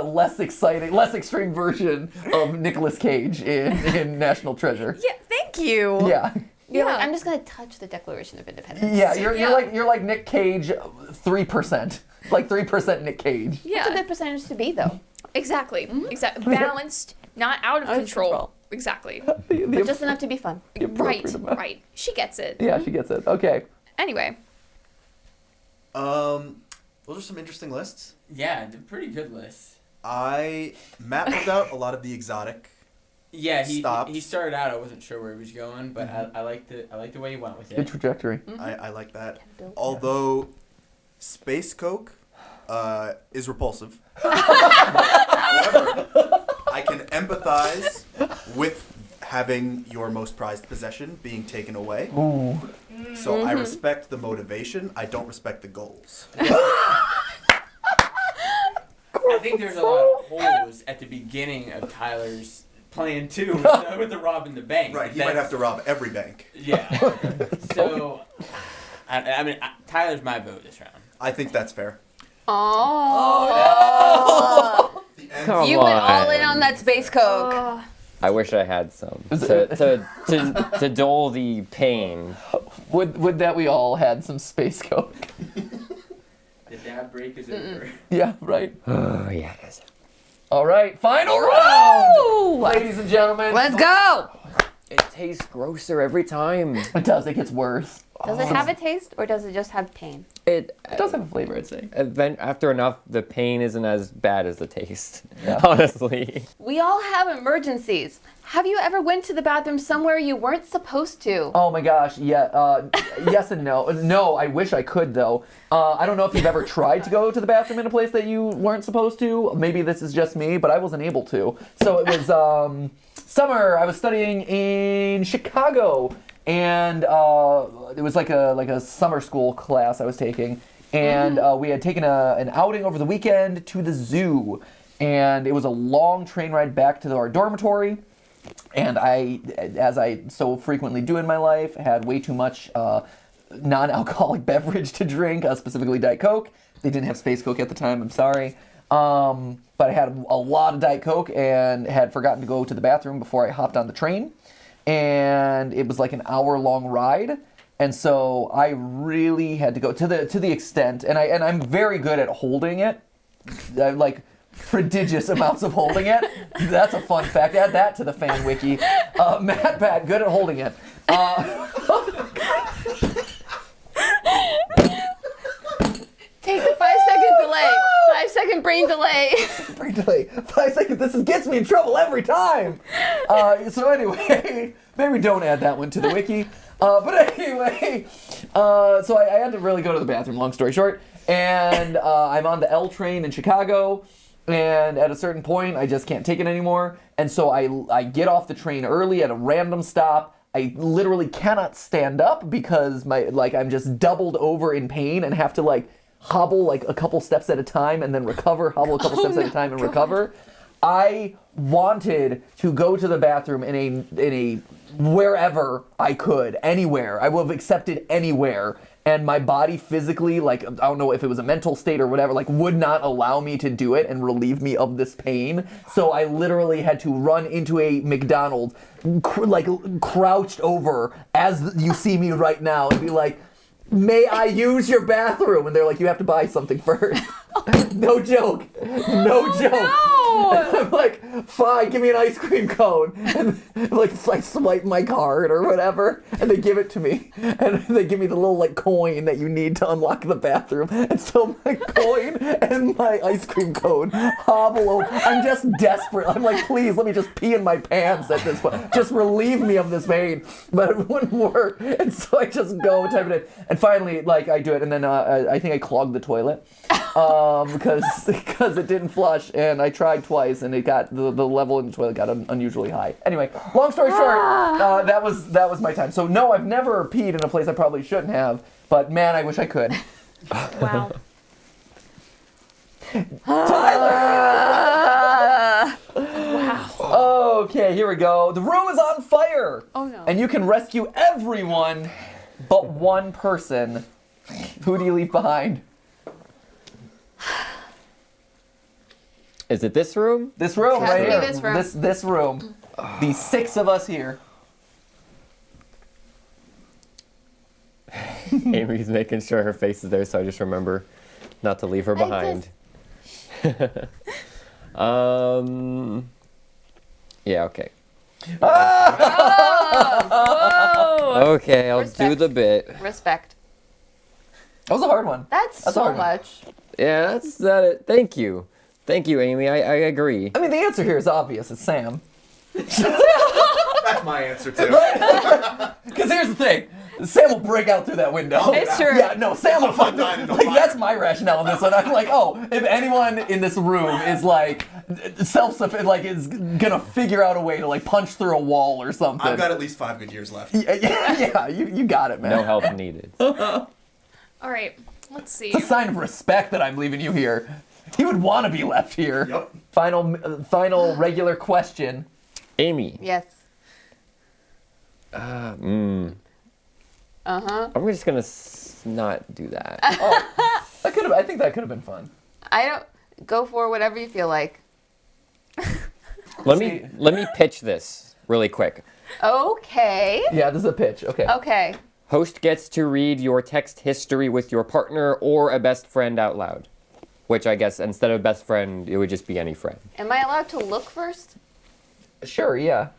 less exciting, less extreme version of Nicolas Cage in National Treasure. Yeah, thank you. Yeah. You're like, Yeah. I'm just gonna touch the Declaration of Independence. Yeah, you're like Nick Cage 3%. Like 3% Nick Cage. It's a Yeah, good percentage to be though. exactly. Exactly. Balanced, not out of Out of control. control. Exactly. But just enough to be fun. Right, appropriate amount. right. She gets it. Yeah, she gets it. Okay. Anyway, Those are some interesting lists. Yeah, they're pretty good lists. Matt pulled out a lot of the exotic. Yeah, Stops. he started out. I wasn't sure where he was going, but I liked the way he went with Good it. trajectory. I like that. Although Space Coke is repulsive. However, I can empathize with having your most prized possession being taken away. Ooh. So I respect the motivation. I don't respect the goals. I think there's a lot of holes at the beginning of Tyler's plan too, with the robbing the bank. Right, he might have to rob every bank. Yeah. So, I mean, Tyler's my vote this round. I think that's fair. Oh. The end. Come You went all on. in on that Space Coke. I wish I had some to dull the pain. Would that we all had some Space Coke? The dab break is over. Yeah, right. Oh yeah, it is. All right, final round, Woo! ladies and gentlemen. Let's go. It tastes grosser every time. It does. It gets worse. Does it have a taste or does it just have pain? It does have a flavor, I'd say. after enough, the pain isn't as bad as the taste. Yeah. Honestly. We all have emergencies. Have you ever went to the bathroom somewhere you weren't supposed to? Oh my gosh, yeah. Yes and no. No, I wish I could though. I don't know if you've ever tried to go to the bathroom in a place that you weren't supposed to. Maybe this is just me, but I wasn't able to. So it was summer. I was studying in Chicago, and it was like a summer school class I was taking, and we had taken an outing over the weekend to the zoo, and it was a long train ride back to our dormitory. And I, as I so frequently do in my life, had way too much non-alcoholic beverage to drink, specifically Diet Coke. They didn't have Space Coke at the time, I'm sorry. But I had a lot of Diet Coke and had forgotten to go to the bathroom before I hopped on the train. And it was like an hour-long ride. And so I really had to go to the extent, and I'm very good at holding it. I like prodigious amounts of holding it. That's a fun fact. Add that to the fan wiki. MatPat, good at holding it. Take the 5-second delay. 5-second brain delay. Brain delay. 5 seconds. This gets me in trouble every time. So anyway, maybe don't add that one to the wiki. But anyway, so I had to really go to the bathroom, long story short. And I'm on the L train in Chicago. And at a certain point, I just can't take it anymore. And so I get off the train early at a random stop. I literally cannot stand up because I'm just doubled over in pain and have to hobble a couple steps at a time and then recover, hobble a couple steps at a time and recover. I wanted to go to the bathroom in a wherever I could, anywhere. I would have accepted anywhere. And my body physically, like, I don't know if it was a mental state or whatever, like, would not allow me to do it and relieve me of this pain. So I literally had to run into a McDonald's, crouched over as you see me right now and be like, may I use your bathroom? And they're like, you have to buy something first. No joke. No joke. No. And I'm like, fine, give me an ice cream cone. And like I swipe my card or whatever, and they give it to me. And they give me the little like coin that you need to unlock the bathroom. And so my coin and my ice cream cone hobble over. I'm just desperate. I'm like, please, let me just pee in my pants at this point. Just relieve me of this pain. But it wouldn't work. And so I just go type it in. And finally, like, I do it, and then I think I clogged the toilet because it didn't flush, and I tried twice, and it got the level in the toilet got unusually high. Anyway, long story short, that was my time. So no, I've never peed in a place I probably shouldn't have, but man, I wish I could. Wow. Wow. Okay, here we go. The room is on fire. Oh no. And you can rescue everyone but one person. Who do you leave behind? Is it this room? This room Has right to be here. this room. This room. The 6 of us here. Amy's making sure her face is there, so I just remember not to leave her behind. Yeah, okay. Whoa. Okay, I'll do Respect. the bit. Respect. That was a hard one. That's a so hard one. much. Yeah, that's that. It. Thank you, Amy. I agree. I mean, the answer here is obvious. It's Sam. That's my answer too. Because here's the thing. Sam will break out through that window. It's true. Yeah, no, Sam will fuck Nine and a like fire. that's my rationale on this one. I'm like, oh, if anyone in this room is like self-sufficient, like is gonna figure out a way to like punch through a wall or something. I've got at least 5 good years left. yeah, you got it, man. No help needed. All right. Let's see. It's a sign of respect that I'm leaving you here. He would want to be left here. Yep. Final regular question. Amy. Yes. I'm just gonna not do that. I think that could have been fun. I don't go for whatever you feel like. Let me pitch this really quick. Okay. Yeah, this is a pitch. Okay. Okay. Host gets to read your text history with your partner or a best friend out loud. Which I guess instead of best friend, it would just be any friend. Am I allowed to look first? Sure. Yeah.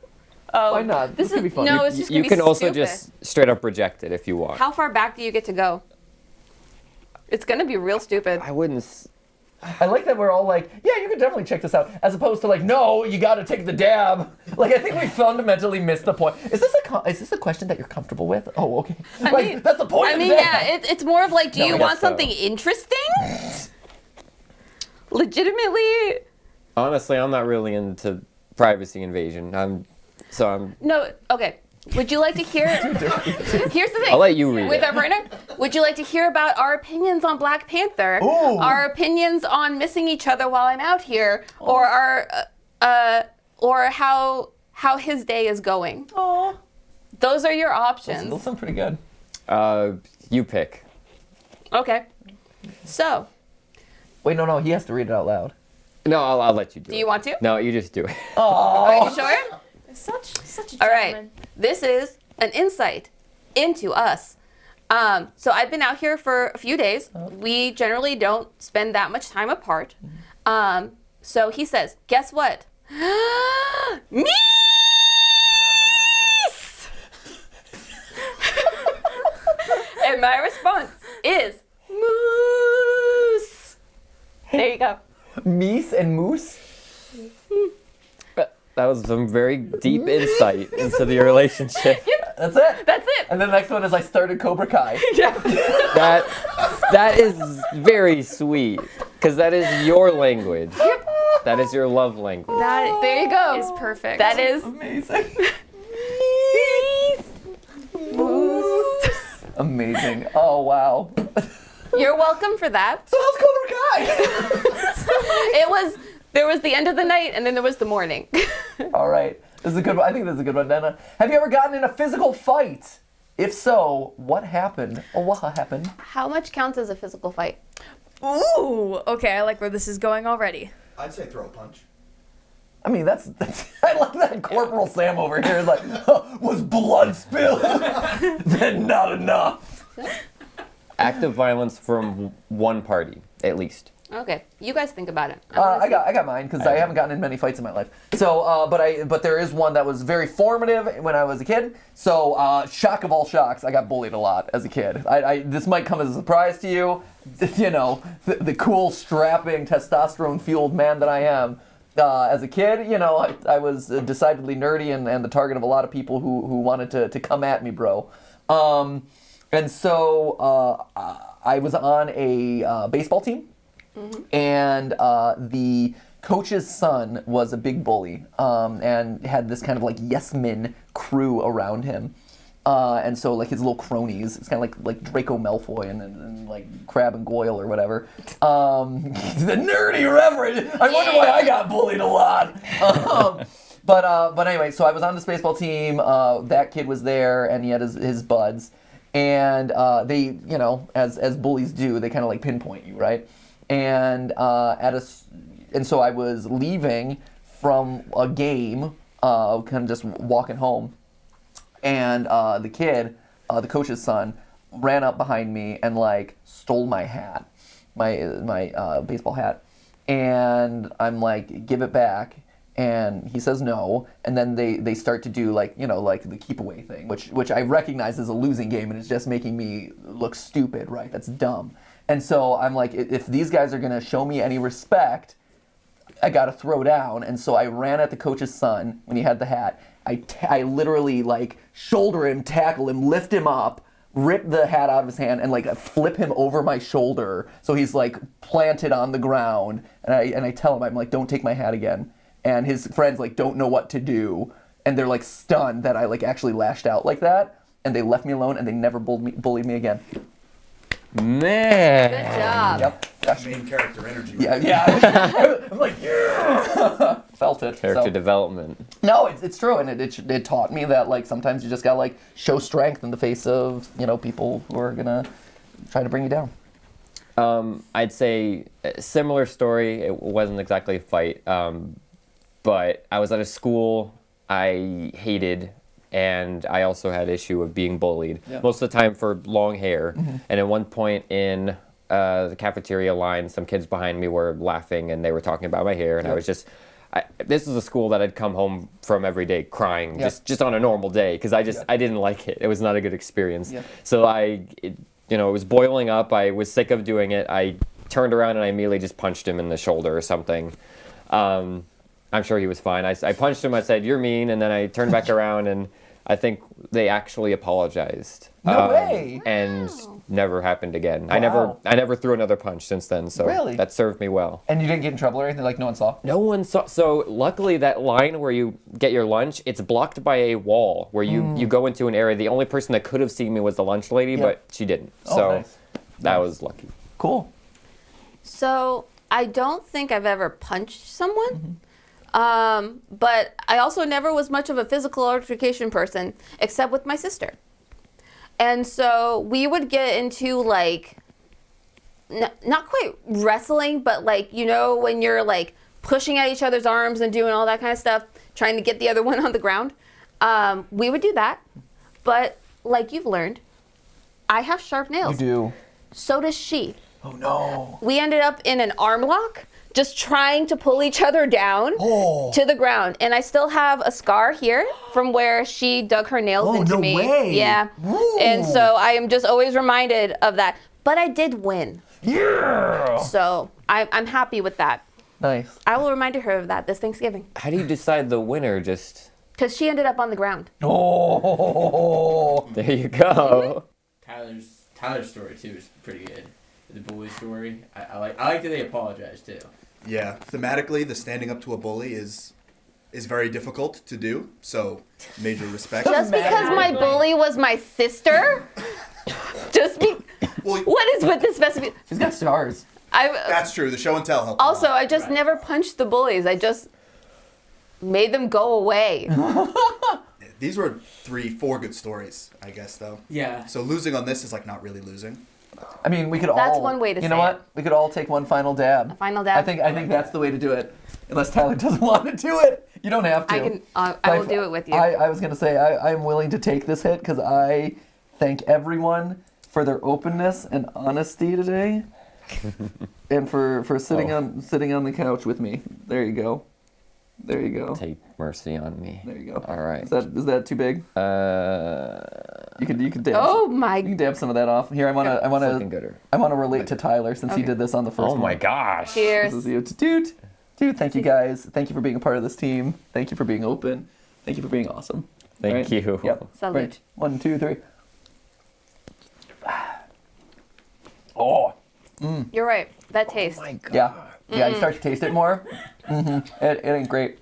Oh, Why not? This could be fun. No, it's just gonna You be can also stupid. just straight up reject it if you want. How far back do you get to go? It's gonna be real stupid. I wouldn't. I like that we're all like, yeah, you could definitely check this out, as opposed to like, no, you got to take the dab. Like, I think we fundamentally missed the point. Is this a question that you're comfortable with? Oh, okay. mean- That's the point. I of mean, the yeah, dab. it's more of like, do No, you I want guess so. something interesting? Legitimately? Honestly, I'm not really into privacy invasion. No, okay. Would you like to hear? Here's the thing. I'll let you read With it. our partner, would you like to hear about our opinions on Black Panther? Ooh. Our opinions on missing each other while I'm out here, or our, or how his day is going? Aw. Those are your Those options. sound pretty good. You pick. Okay. So, Wait, no, he has to read it out loud. No, I'll let you do it. do you want to? No, you just do it. Are you sure? Such a All gentleman. right. This is an insight into us. So I've been out here for a few days. We generally don't spend that much time apart. So he says, guess what? Meese! And my response is moose. There you go. Meese and moose? That was some very deep insight into the relationship. That's it? That's it. And then the next one is I started Cobra Kai. That is very sweet, because that is your language. That is your love language. That There you go. is perfect. That is Amazing. moose. Amazing. Oh, wow. You're welcome for that. So how's Cobra Kai? There was the end of the night and then there was the morning. All right. This is a good one. I think this is a good one, Dana. Have you ever gotten in a physical fight? If so, what happened? Or what happened? How much counts as a physical fight? Ooh, okay, I like where this is going already. I'd say throw a punch. I mean, that's I like that Corporal Sam over here is like, was blood spilled? Then not enough. Act of violence from one party, at least. Okay, you guys think about it. I got mine because I haven't gotten in many fights in my life. So, but there is one that was very formative when I was a kid. So, shock of all shocks, I got bullied a lot as a kid. This might come as a surprise to you, you know, the cool, strapping, testosterone-fueled man that I am. As a kid, you know, I was decidedly nerdy and the target of a lot of people who wanted to come at me, bro. And so I was on a baseball team, and the coach's son was a big bully and had this kind of like yes men crew around him. And so like his little cronies, it's kind of like Draco Malfoy and like Crabbe and Goyle or whatever. The nerdy reverend. I wonder why I got bullied a lot. But anyway, so I was on this baseball team. That kid was there, and he had his buds, and they, you know, as bullies do, they kind of like pinpoint you, right? And and so I was leaving from a game, kind of just walking home. And the kid, the coach's son, ran up behind me and like stole my hat, my baseball hat. And I'm like, give it back. And he says no. And then they start to do like, you know, like the keep away thing, which I recognize as a losing game and it's just making me look stupid, right? That's dumb. And so I'm like, if these guys are gonna show me any respect, I gotta throw down. And so I ran at the coach's son when he had the hat. I literally like shoulder him, tackle him, lift him up, rip the hat out of his hand, and like flip him over my shoulder so he's like planted on the ground. And I tell him, I'm like, don't take my hat again. And his friends like don't know what to do, and they're like stunned that I like actually lashed out like that. And they left me alone, and they never bullied me again. Man. Good job. Yep. That's main character energy. Yeah. I'm like, yeah. Felt it. Character so. development. No, it's true, and it taught me that like sometimes you just gotta like show strength in the face of, you know, people who are gonna try to bring you down. I'd say a similar story. It wasn't exactly a fight, but I was at a school I hated, and I also had issue of being bullied most of the time for long hair. And at one point in the cafeteria line, some kids behind me were laughing and they were talking about my hair, and I was just. This is a school that I'd come home from every day crying, just on a normal day, because I didn't like it. It was not a good experience. So it was boiling up. I was sick of doing it. I turned around and I immediately just punched him in the shoulder or something. I'm sure he was fine. I punched him. I said, "You're mean," and then I turned back around, and I think they actually apologized. No way. And never happened again. Wow. I never threw another punch since then. So Really? that served me well. And you didn't get in trouble or anything? Like no one saw? No one saw. So luckily, that line where you get your lunch, it's blocked by a wall where you go into an area. The only person that could have seen me was the lunch lady, but she didn't. Oh, So nice. that was lucky. Cool. So I don't think I've ever punched someone. But I also never was much of a physical altercation person, except with my sister. And so we would get into like, not quite wrestling, but like, you know, when you're like pushing at each other's arms and doing all that kind of stuff, trying to get the other one on the ground. We would do that. But like you've learned, I have sharp nails. You do. So does she. Oh no. We ended up in an arm lock, just trying to pull each other down to the ground. And I still have a scar here from where she dug her nails into me. Way. Yeah. Ooh. And so I am just always reminded of that. But I did win. Yeah. So I'm happy with that. Nice. I will remind her of that this Thanksgiving. How do you decide the winner? Just Because she ended up on the ground. Oh. there you go. Tyler's story too is pretty good. The bully story. I like that they apologize too. Yeah, thematically, the standing up to a bully is very difficult to do. So, major respect. Just because my bully was my sister? Well, What is with this specific? She's got stars. that's true. The show and tell helped. a Also, lot. I just never punched the bullies. I just made them go away. These were 4 good stories, I guess, though. Yeah. So losing on this is like not really losing. I mean, we could all. That's one way to You say know what? it. We could all take one final dab. A final dab? I think that's the way to do it. Unless Tyler doesn't want to do it, you don't have to. I can. I will do it with you. I was gonna say I am willing to take this hit because I thank everyone for their openness and honesty today, and for sitting on the couch with me. There you go. There you go. Take mercy on me. There you go. All right. Is that too big? You could dab. Oh You my! can dab some of that off. Here, I Looking want gooder. to relate to Tyler since he Okay. did this on the first Oh one. my gosh. Cheers. This is you. Dude, thank you guys. Thank you for being a part of this team. Thank you for being open. Thank you for being awesome. Thank Right? you. Yep. Salute. Right. 1, 2, 3. Oh. You're right. That taste. My God. Yeah. Yeah, you start to taste it more. It ain't great.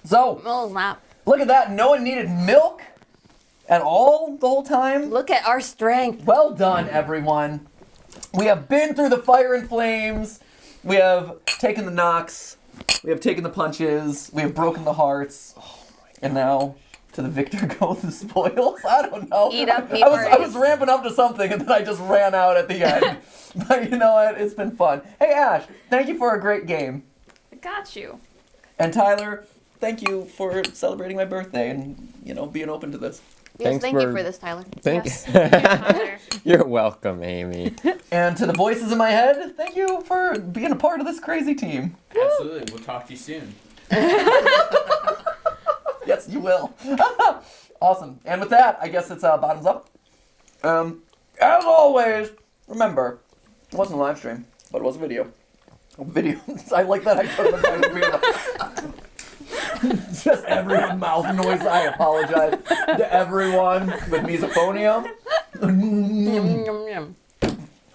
So, Oh, snap. look at that. No one needed milk at all the whole time. Look at our strength. Well done, everyone. We have been through the fire and flames. We have taken the knocks. We have taken the punches. We have broken the hearts. And now, to the victor go the spoils. I don't know. Eat up meat I was worries. ramping up to something and then I just ran out at the end. But you know what? It's been fun. Hey, Ash, thank you for a great game. I got you. And Tyler, thank you for celebrating my birthday and, being open to this. Yes, Thanks thank you for- for this, Tyler. Thank Yes. Thank you, Tyler. You're welcome, Amy. And to the voices in my head, thank you for being a part of this crazy team. Absolutely. We'll talk to you soon. Yes, you will. Awesome. And with that, I guess it's bottoms up. As always, remember, it wasn't a live stream, but it was a video. I like that I put it on the video. Just everyone mouth noise. I apologize to everyone with misophonia. Yum, yum, yum.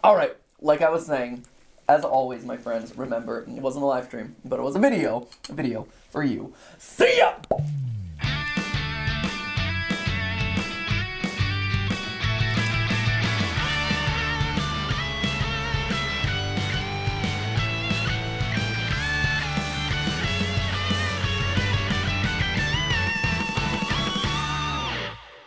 All right, like I was saying, as always, my friends, remember, it wasn't a live stream, but it was a video for you. See ya!